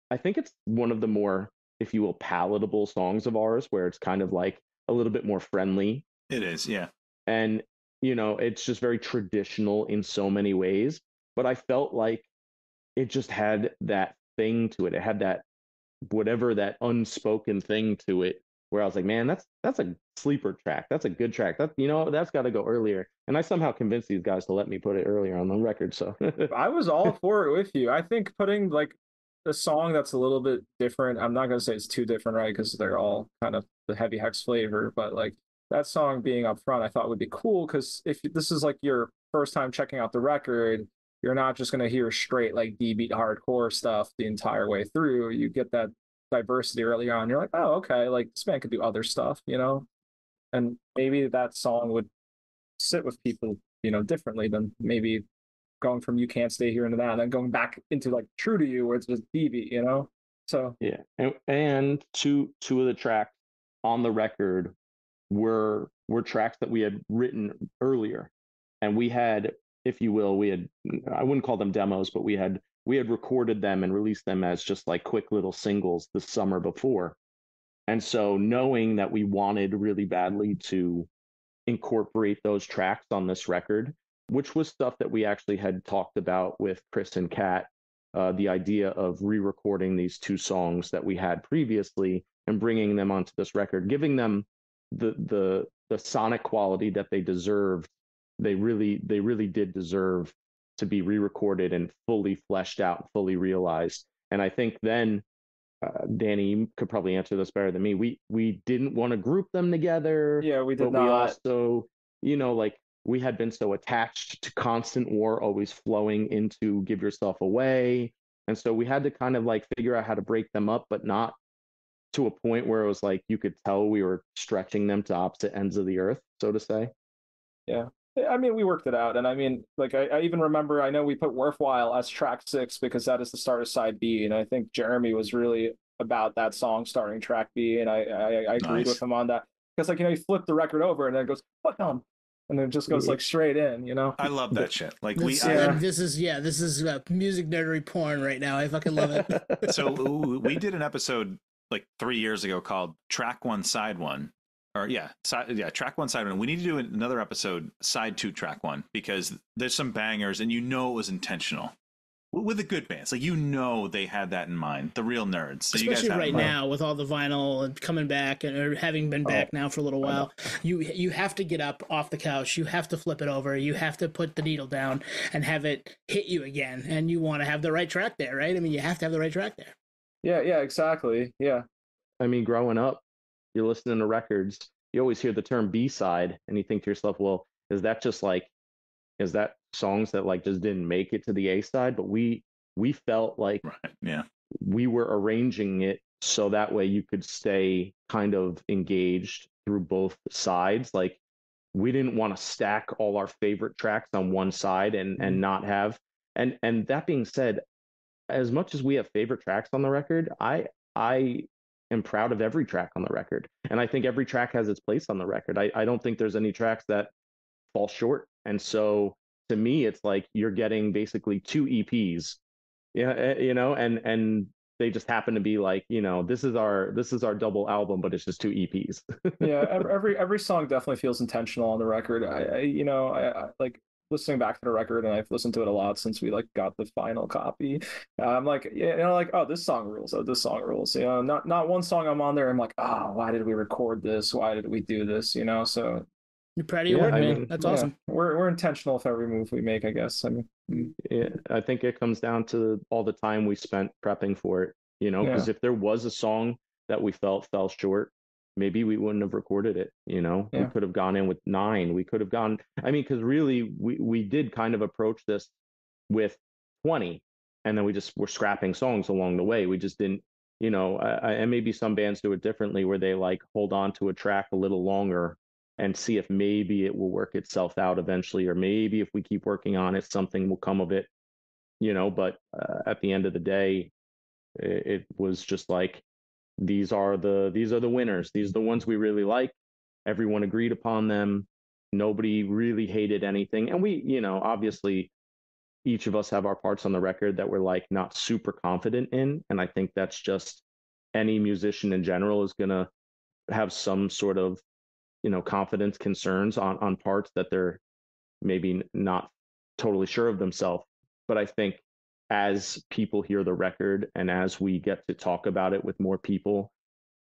I think it's one of the more, if you will, palatable songs of ours, where it's kind of like a little bit more friendly. It is, yeah. And you know, it's just very traditional in so many ways, but I felt like it just had that thing to it. It had that whatever, that unspoken thing to it, where I was like, man, that's a sleeper track. That's a good track. That, you know, that's got to go earlier. And I somehow convinced these guys to let me put it earlier on the record. So I was all for it with you. I think putting like a song that's a little bit different. I'm not gonna say it's too different, right? Because they're all kind of the Heavy Hex flavor, but like that song being up front, I thought would be cool because if this is like your first time checking out the record, you're not just gonna hear straight like D-beat hardcore stuff the entire way through. You get that diversity early on. You're like, oh, okay, like this band could do other stuff, you know? And maybe that song would sit with people, you know, differently than maybe going from You Can't Stay Here into that, and then going back into like True to You, where it's just DB, you know? So yeah. And two of the tracks on the record were tracks that we had written earlier. And we had, if you will, I wouldn't call them demos, but we had recorded them and released them as just like quick little singles the summer before. And so knowing that we wanted really badly to incorporate those tracks on this record, which was stuff that we actually had talked about with Chris and Kat, the idea of re-recording these two songs that we had previously and bringing them onto this record, giving them the sonic quality that they deserved. They really did deserve to be re-recorded and fully fleshed out, fully realized. And I think then, Danny, you could probably answer this better than me. We didn't want to group them together. Yeah, we did but not. We also, you know, like we had been so attached to Constant War always flowing into Give Yourself Away. And so we had to kind of like figure out how to break them up, but not to a point where it was like you could tell we were stretching them to opposite ends of the earth, so to say. Yeah. I mean, we worked it out, and I mean, like I even remember. I know we put Worthwhile as track 6 because that is the start of side B, and I think Jeremy was really about that song starting track B, and I agreed with Nice. him on that because like you flip the record over and then it goes fuck on, and then it just goes Yeah. like straight in, I love that shit. Like This, this is music nerdery porn right now. I fucking love it. So we did an episode like 3 years ago called Track 1 Side 1, or Track 1 Side 1. We need to do another episode Side 2 Track 1 because there's some bangers and it was intentional with the good bands. Like they had that in mind, the real nerds. So especially you guys right now with all the vinyl and coming back or having been back now for a little while. You have to get up off the couch, you have to flip it over, you have to put the needle down and have it hit you again, and you want to have the right track there, right? I mean, you have to have the right track there. Yeah, exactly. Yeah. I mean, growing up, you're listening to records, you always hear the term B-side, and you think to yourself, well, is that songs that like just didn't make it to the A side? But we felt like we were arranging it so that way you could stay kind of engaged through both sides. Like we didn't want to stack all our favorite tracks on one side and not have, and that being said, as much as we have favorite tracks on the record, I am proud of every track on the record. And I think every track has its place on the record. I don't think there's any tracks that fall short. And so to me, it's like you're getting basically 2 EPs. Yeah, and they just happen to be like, this is our double album, but it's just 2 EPs. Yeah, every song definitely feels intentional on the record. I like listening back to the record, and I've listened to it a lot since we like got the final copy. I'm like, like, oh, this song rules. Oh, this song rules. Not one song I'm on there. I'm like, oh, why did we record this? Why did we do this? So you're proud of your work, man. That's awesome. We're intentional with every move we make, I guess. I mean, I think it comes down to all the time we spent prepping for it. Because if there was a song that we felt fell short, maybe we wouldn't have recorded it. We could have gone in with 9. We could have gone. I mean, because really, we did kind of approach this with 20, and then we just were scrapping songs along the way. We just didn't, and maybe some bands do it differently, where they like hold on to a track a little longer and see if maybe it will work itself out eventually, or maybe if we keep working on it, something will come of it. But at the end of the day, it was just like, these are the winners. These are the ones we really like. Everyone agreed upon them. Nobody really hated anything. And we, obviously each of us have our parts on the record that we're like not super confident in. And I think that's just any musician in general is going to have some sort of, confidence concerns on parts that they're maybe not totally sure of themselves. But I think as people hear the record and as we get to talk about it with more people,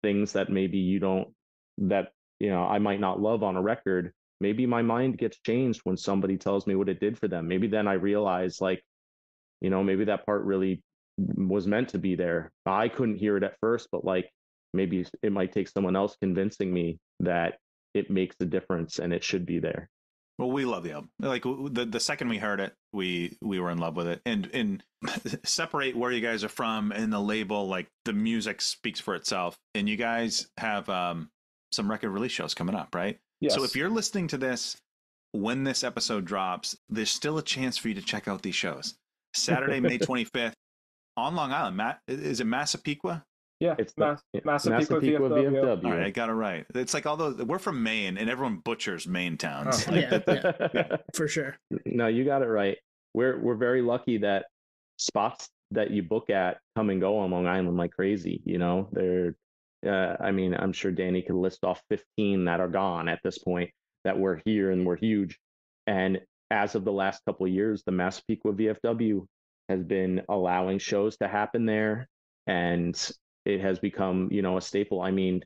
things that maybe I might not love on a record, maybe my mind gets changed when somebody tells me what it did for them. Maybe then I realize like, maybe that part really was meant to be there. I couldn't hear it at first, but like maybe it might take someone else convincing me that it makes a difference and it should be there. Well, we love the album. Like the second we heard it, we were in love with it. And separate where you guys are from and the label, like the music speaks for itself. And you guys have some record release shows coming up, right? Yes. So if you're listening to this when this episode drops, there's still a chance for you to check out these shows. Saturday, May 25th on Long Island. Is it Massapequa? Yeah, it's Massapequa VFW. All right, I got it right. It's like we're from Maine, and everyone butchers Maine towns. Oh. Yeah, for sure. No, you got it right. We're very lucky that spots that you book at come and go on Long Island like crazy. They're. I mean, I'm sure Danny could list off 15 that are gone at this point that we're here and we're huge. And as of the last couple of years, the Massapequa VFW has been allowing shows to happen there, and it has become, a staple. I mean,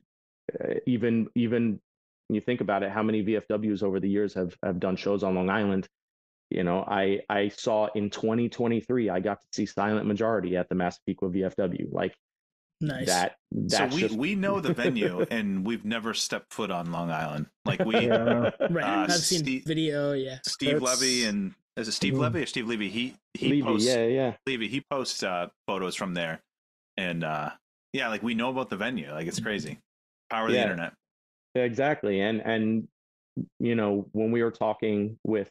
even you think about it, how many VFWs over the years have done shows on Long Island? I saw in 2023, I got to see Silent Majority at the Massapequa VFW. Like, nice. So we know the venue, and we've never stepped foot on Long Island. Like right. I've seen video. Yeah, Steve Levy, and is it Steve Levy or Steve Levy? He posts. Levy. He posts photos from there, and like we know about the venue. Like it's crazy. Power of the internet. Exactly, and when we were talking with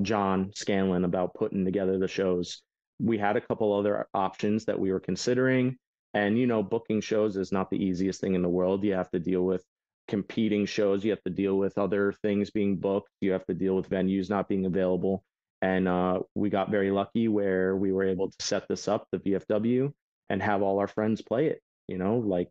John Scanlon about putting together the shows, we had a couple other options that we were considering. And, booking shows is not the easiest thing in the world. You have to deal with competing shows. You have to deal with other things being booked. You have to deal with venues not being available. And we got very lucky where we were able to set this up, the VFW, and have all our friends play it. Like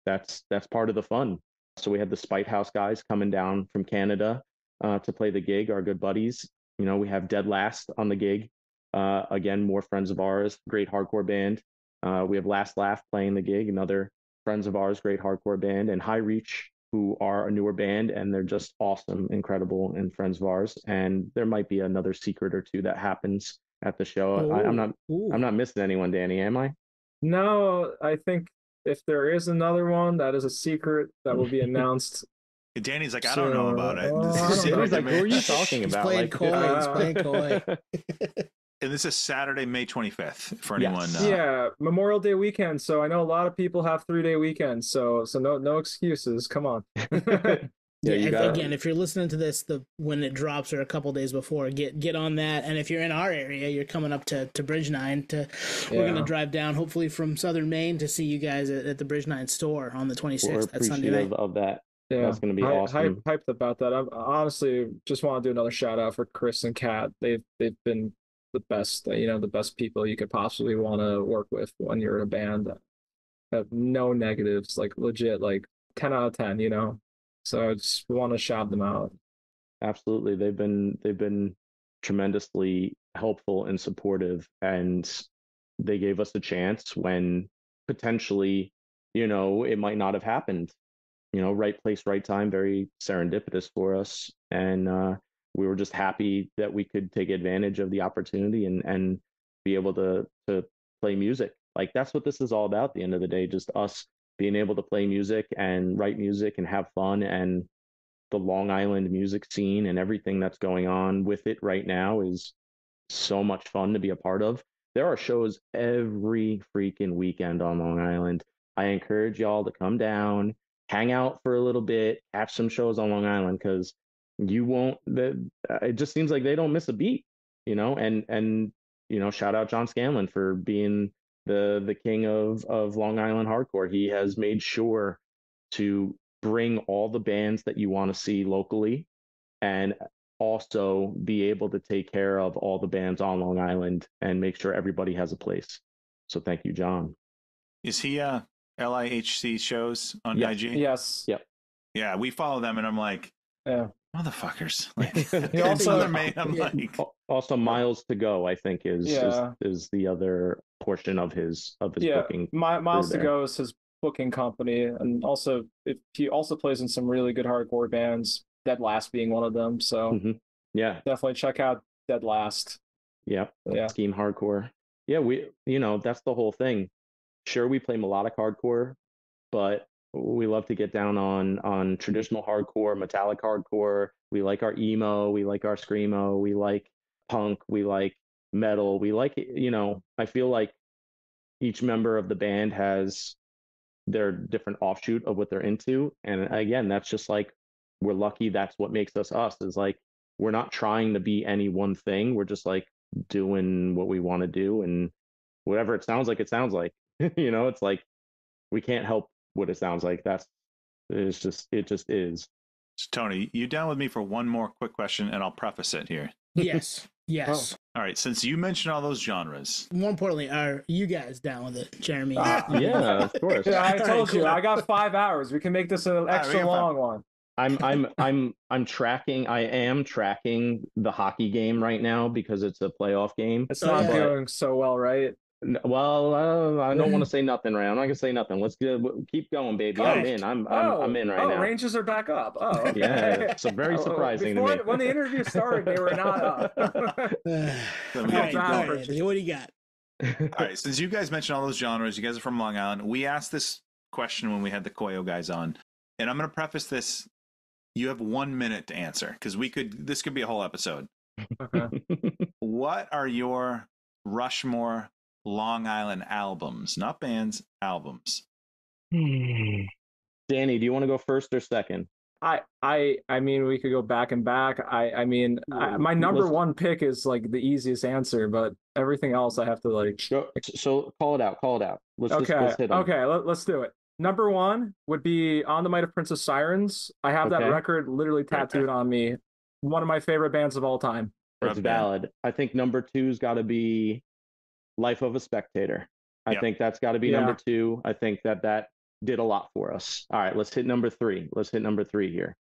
that's part of the fun. So we had the Spite House guys coming down from Canada to play the gig, our good buddies. We have Dead Last on the gig. Again, more friends of ours, great hardcore band. We have Last Laugh playing the gig, another friends of ours, great hardcore band, and High Reach, who are a newer band, and they're just awesome, incredible, and friends of ours. And there might be another secret or two that happens at the show. I'm not missing anyone, Danny, am I? No, I think if there is another one, that is a secret that will be announced. Danny's like, I don't know about it. Danny's like, who are you talking about? He's playing coy. And this is Saturday, May 25th for anyone. Yes. Yeah, Memorial Day weekend. So I know a lot of people have 3-day weekends. So no excuses. Come on. Again, if you're listening to this when it drops or a couple days before, get on that. And if you're in our area, you're coming up to Bridge 9. We're gonna drive down, hopefully from Southern Maine, to see you guys at the Bridge 9 store on the 26th. That's Sunday night. Of that. Yeah, that's gonna be awesome. Hyped about that. I honestly just want to do another shout out for Chris and Kat. They've been the best, the best people you could possibly want to work with when you're in a band. Have no negatives, like legit, like 10 out of 10. So I just want to shout them out. Absolutely. They've been tremendously helpful and supportive, and they gave us a chance when potentially, it might not have happened. Right place, right time, very serendipitous for us. And we were just happy that we could take advantage of the opportunity and be able to play music. Like that's what this is all about at the end of the day, just us being able to play music and write music and have fun. And the Long Island music scene and everything that's going on with it right now is so much fun to be a part of. There are shows every freaking weekend on Long Island. I encourage y'all to come down, hang out for a little bit, catch some shows on Long Island, because you won't, it just seems like they don't miss a beat, and shout out John Scanlon for being the king of Long Island hardcore. He has made sure to bring all the bands that you want to see locally, and also be able to take care of all the bands on Long Island and make sure everybody has a place. So thank you, John. Is he LIHC shows on IG? Yes. Yep. Yeah, we follow them, and I'm like, yeah, motherfuckers. Like, I'm like, also Miles to Go, I think is the other portion of his booking. Miles to Go is his booking company, and also he also plays in some really good hardcore bands, Dead Last being one of them. So definitely check out Dead Last. Yeah. Scheme Hardcore. Yeah, we that's the whole thing. Sure, we play melodic hardcore, but we love to get down on traditional hardcore, metallic hardcore. We like our emo, we like our screamo, we like punk, we like metal, we like I feel like each member of the band has their different offshoot of what they're into. And again, that's just like, we're lucky. That's what makes us us, is like, we're not trying to be any one thing. We're just like doing what we want to do, and whatever it sounds like, it's like, we can't help what it sounds like. It just is. So, Tony, you down with me for one more quick question, and I'll preface it here. Yes. Oh. All right, since you mentioned all those genres. More importantly, are you guys down with it, Jeremy? Yeah, of course. Yeah, I told you, I got 5 hours. We can make this an extra long one. I'm tracking. I am tracking the hockey game right now because it's a playoff game. It's not going so well, right? Well, I don't want to say nothing right now. I'm not gonna say nothing. Let's keep going, baby. I'm in. I'm in right now. Rangers are back up. Oh, okay. Yeah. So very surprising to me. When the interview started, they were not up. All right, what do you got? All right. Since you guys mentioned all those genres, you guys are from Long Island. We asked this question when we had the Koyo guys on, and I'm gonna preface this. You have 1 minute to answer, because this could be a whole episode. Okay. What are your Rushmore Long Island albums? Not bands, albums. Danny, do you want to go first or second? I mean, we could go back and back. My number Let's one pick is like the easiest answer, but everything else I have to like. so call it out. Call it out. Okay, Let's hit them. okay, let's do it. Number one would be On the Might of Princess Sirens. I have that Okay. record literally tattooed on me. One of my favorite bands of all time. It's valid. I think number two's got to be Life of a Spectator. I think that's got to be number two. I think that did a lot for us. All right, let's hit number three. Let's hit number three here.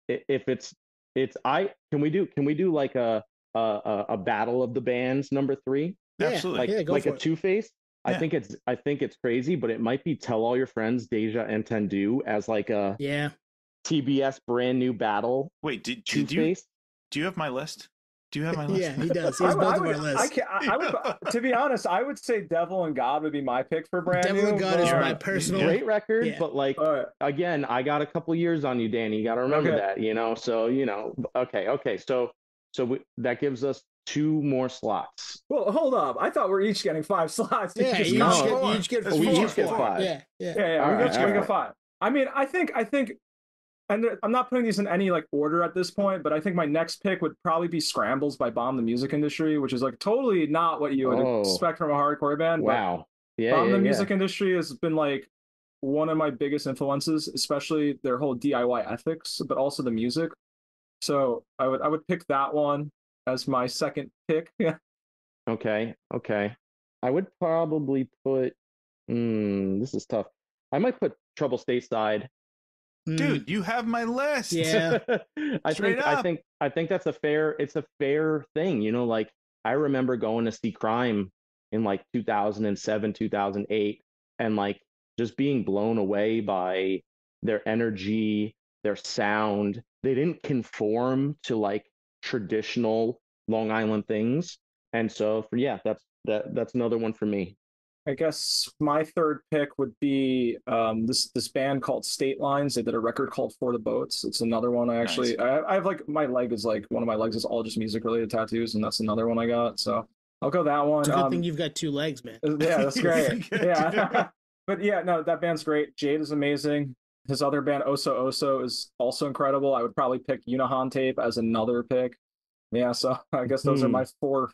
If can we do like a battle of the bands number three? Absolutely. Like a two-face. I think it's crazy, but it might be Tell All Your Friends, Deja Entendu as like a TBS brand new battle. Wait, do you have my list? Do you have my list? Yeah, he does. He has both of our lists. I would, to be honest, I would say Devil and God would be my pick for brand Devil new. and God is my personal great record, but like again, I got a couple years on you, Danny. You got to remember that, you know. So okay. So that gives us two more slots. Well, hold up. I thought we're each getting 5 slots. Yeah, you each get 4. We each get 5. Yeah. We got 5. I mean, I think, and I'm not putting these in any like order at this point, but I think my next pick would probably be Scrambles by Bomb the Music Industry, which is like totally not what you would expect from a hardcore band. Wow. Bomb the Music Industry has been like one of my biggest influences, especially their whole DIY ethics, but also the music. So I would pick that one as my second pick. Yeah. Okay. I would probably put this is tough. I might put Trouble Stateside. Dude, you have my list. Yeah. I think that's a fair thing. You know, like I remember going to see Crime in like 2007, 2008, and like just being blown away by their energy, their sound. They didn't conform to like traditional Long Island things. And so that's another one for me. I guess my third pick would be this band called State Lines. They did a record called For the Boats. It's another one I actually I have like one of my legs is all just music related tattoos, and that's another one I got. So I'll go that one. It's a good thing you've got 2 legs, man. Yeah, that's great. Yeah. But yeah, no, that band's great. Jade is amazing. His other band, Oso Oso, is also incredible. I would probably pick Unihan Tape as another pick. Yeah, so I guess those are my 4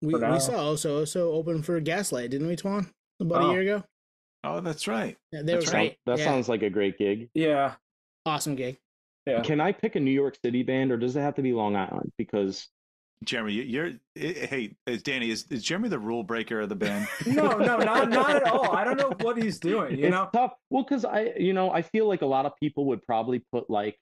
we saw Oso open for Gaslight, didn't we, Twan? About a year ago. Oh, that's right. Yeah, they were great. That sounds like a great gig. Yeah. Awesome gig. Yeah. Can I pick a New York City band, or does it have to be Long Island? Because Jeremy, hey, Danny, is Jeremy the rule breaker of the band? No, not at all. I don't know what he's doing. You know, tough. Well, because I feel like a lot of people would probably put like,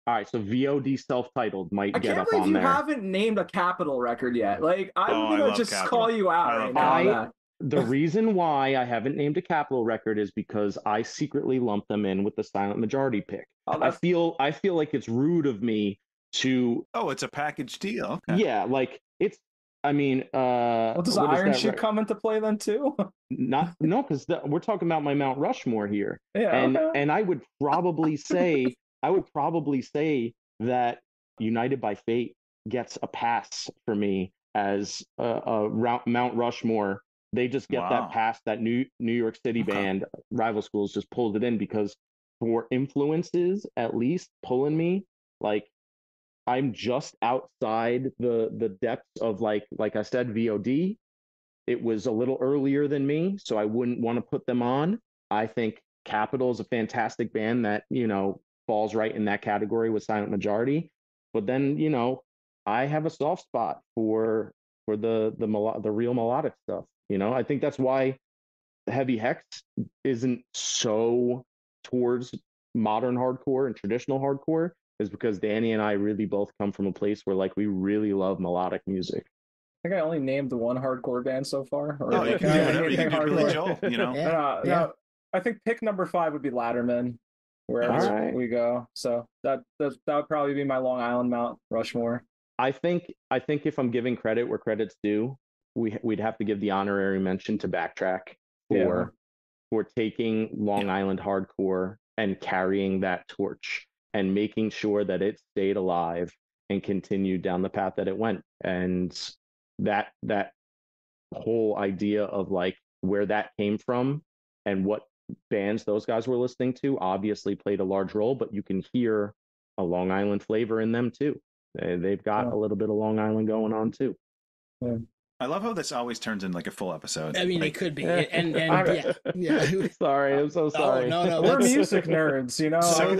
all right, so VOD self-titled might get up on there. I can't believe you haven't named a Capitol record yet. Like, I'm gonna just Capitol. Call you out right now. The reason why I haven't named a Capitol record is because I secretly lump them in with the Silent Majority pick. I feel like it's rude of me to. Oh, it's a package deal. Okay. Yeah, like it's. I mean, does Iron Sheik come into play then too? No, because we're talking about my Mount Rushmore here. Yeah, and I would probably say that United by Fate gets a pass for me as a Mount Rushmore. They just get that pass that New York City band, Rival Schools, just pulled it in because for influences, at least pulling me, like I'm just outside the depths of like I said, VOD. It was a little earlier than me, so I wouldn't want to put them on. I think Capitol is a fantastic band that, falls right in that category with Silent Majority. But then, I have a soft spot for the real melodic stuff. I think that's why HEAVYHEX isn't so towards modern hardcore and traditional hardcore, is because Danny and I really both come from a place where like we really love melodic music. I think I only named the one hardcore band so far. You can do whatever. You can do Billy Joel, No, I think pick number 5 would be Latterman, wherever we go. So that would probably be my Long Island Mount Rushmore. I think if I'm giving credit where credit's due, we'd have to give the honorary mention to Backtrack for taking Long Island hardcore and carrying that torch and making sure that it stayed alive and continued down the path that it went. And that whole idea of like where that came from and what bands those guys were listening to obviously played a large role, but you can hear a Long Island flavor in them too. They've got a little bit of Long Island going on too. Yeah. I love how this always turns in like a full episode. I mean, like, it could be, and yeah. Sorry, I'm so sorry. No, We're that's- music nerds, you know. So- I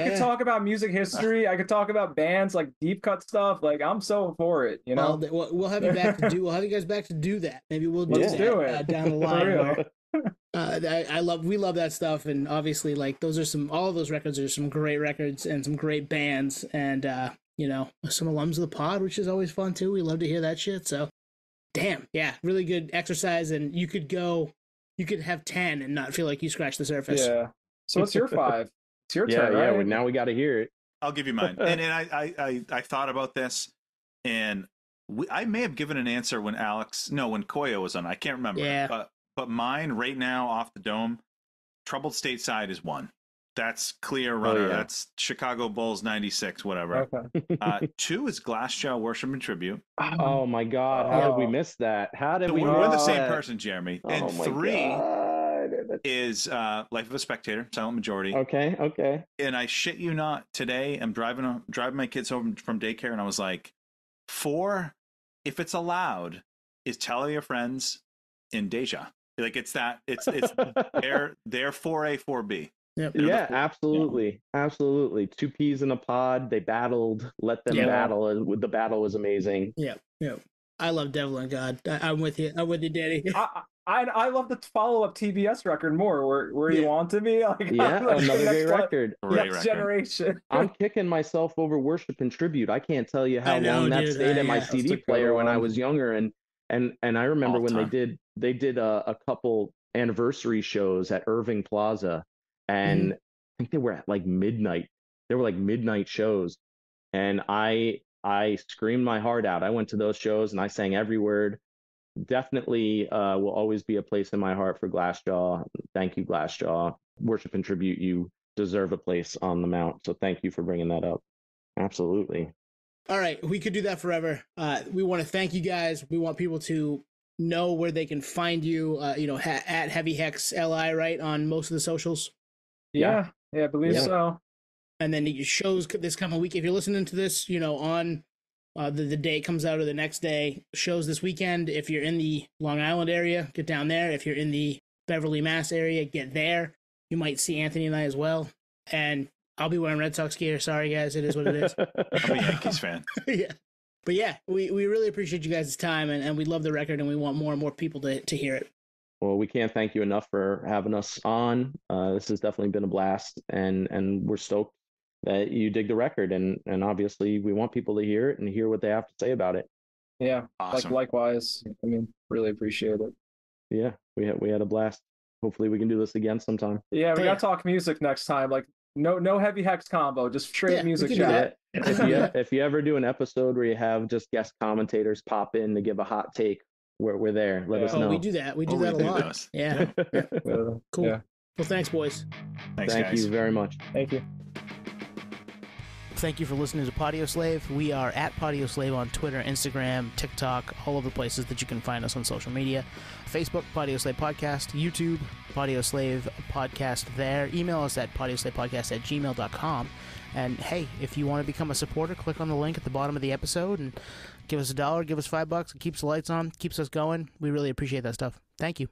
could talk about music history. I could talk about bands like deep cut stuff. Like I'm so for it, you know. Well, we'll have you back to do. We'll have you guys back to do that. Maybe we'll do Let's that do it. down the For line. real. We love that stuff, and obviously, like all of those records are some great records and some great bands, and you know, some alums of the pod, which is always fun too. We love to hear that shit. So, damn, yeah, really good exercise, and you could have 10 and not feel like you scratched the surface. Yeah. So what's your 5? It's your Yeah, turn, yeah. right? Well, now we got to hear it. I'll give you mine. And I thought about this, and I may have given an answer when Koyo was on. I can't remember. Yeah. But mine right now off the dome, Troubled Stateside is 1. That's clear runner. yeah. That's Chicago Bulls 96, whatever. Okay. 2 is Glassjaw Worship and Tribute. Oh my God! How did we miss that? How did we? We're the miss same that? person, Jeremy. Oh And my 3 God. is Life of a Spectator, Silent Majority. Okay. And I shit you not, today I'm driving my kids home from daycare, and I was like, 4, if it's allowed, is Tell Your Friends in Deja. Like it's their 4A, 4B. Yep. Yeah, absolutely. 2 peas in a pod. They battled. Let them battle. And the battle was amazing. Yeah. I love Devil and God. I'm with you. I'm with you, Danny. I love the follow-up TBS record more, where you want to be. Like, Yeah, like another great record. Next generation. I'm kicking myself over Worship and Tribute. I can't tell you how long that stayed in my CD player when I was younger, and I remember when they did a couple anniversary shows at Irving Plaza, and I think they were at like midnight. They were like midnight shows, and I screamed my heart out. I went to those shows and I sang every word. Definitely will always be a place in my heart for Glassjaw. Thank you, Glassjaw. Worship and Tribute, you deserve a place on the mount. So thank you for bringing that up. Absolutely. All right, we could do that forever. We want to thank you guys. We want people to know where they can find you. At HEAVYHEX LI, right, on most of the socials. Yeah, I believe so. And then your shows this coming week. If you're listening to this, on the day it comes out or the next day, shows this weekend. If you're in the Long Island area, get down there. If you're in the Beverly, Mass area, get there. You might see Anthony and I as well. And I'll be wearing Red Sox gear. Sorry, guys. It is what it is. I'm a Yankees fan. Yeah. But yeah, we really appreciate you guys' time, and we love the record, and we want more and more people to hear it. Well, we can't thank you enough for having us on. This has definitely been a blast, and we're stoked that you dig the record, and obviously we want people to hear it and hear what they have to say about it. Yeah, awesome. Likewise. I mean, really appreciate it. Yeah, we had a blast. Hopefully we can do this again sometime. Yeah, we gotta talk music next time. Like no heavy hex combo, just straight music chat. If you ever do an episode where you have just guest commentators pop in to give a hot take, we're there. Let us know. We do that. We do that a lot. Those. Yeah. Cool. Yeah. Well, thanks, boys. Thanks, Thank guys. you very much. Thank you. Thank you for listening to Podioslave. We are at Podioslave on Twitter, Instagram, TikTok, all of the places that you can find us on social media. Facebook, Podioslave Podcast. YouTube, Podioslave Podcast there. Email us at podioslavepodcast@gmail.com. And hey, if you want to become a supporter, click on the link at the bottom of the episode and give us $1, give us $5. It keeps the lights on, keeps us going. We really appreciate that stuff. Thank you.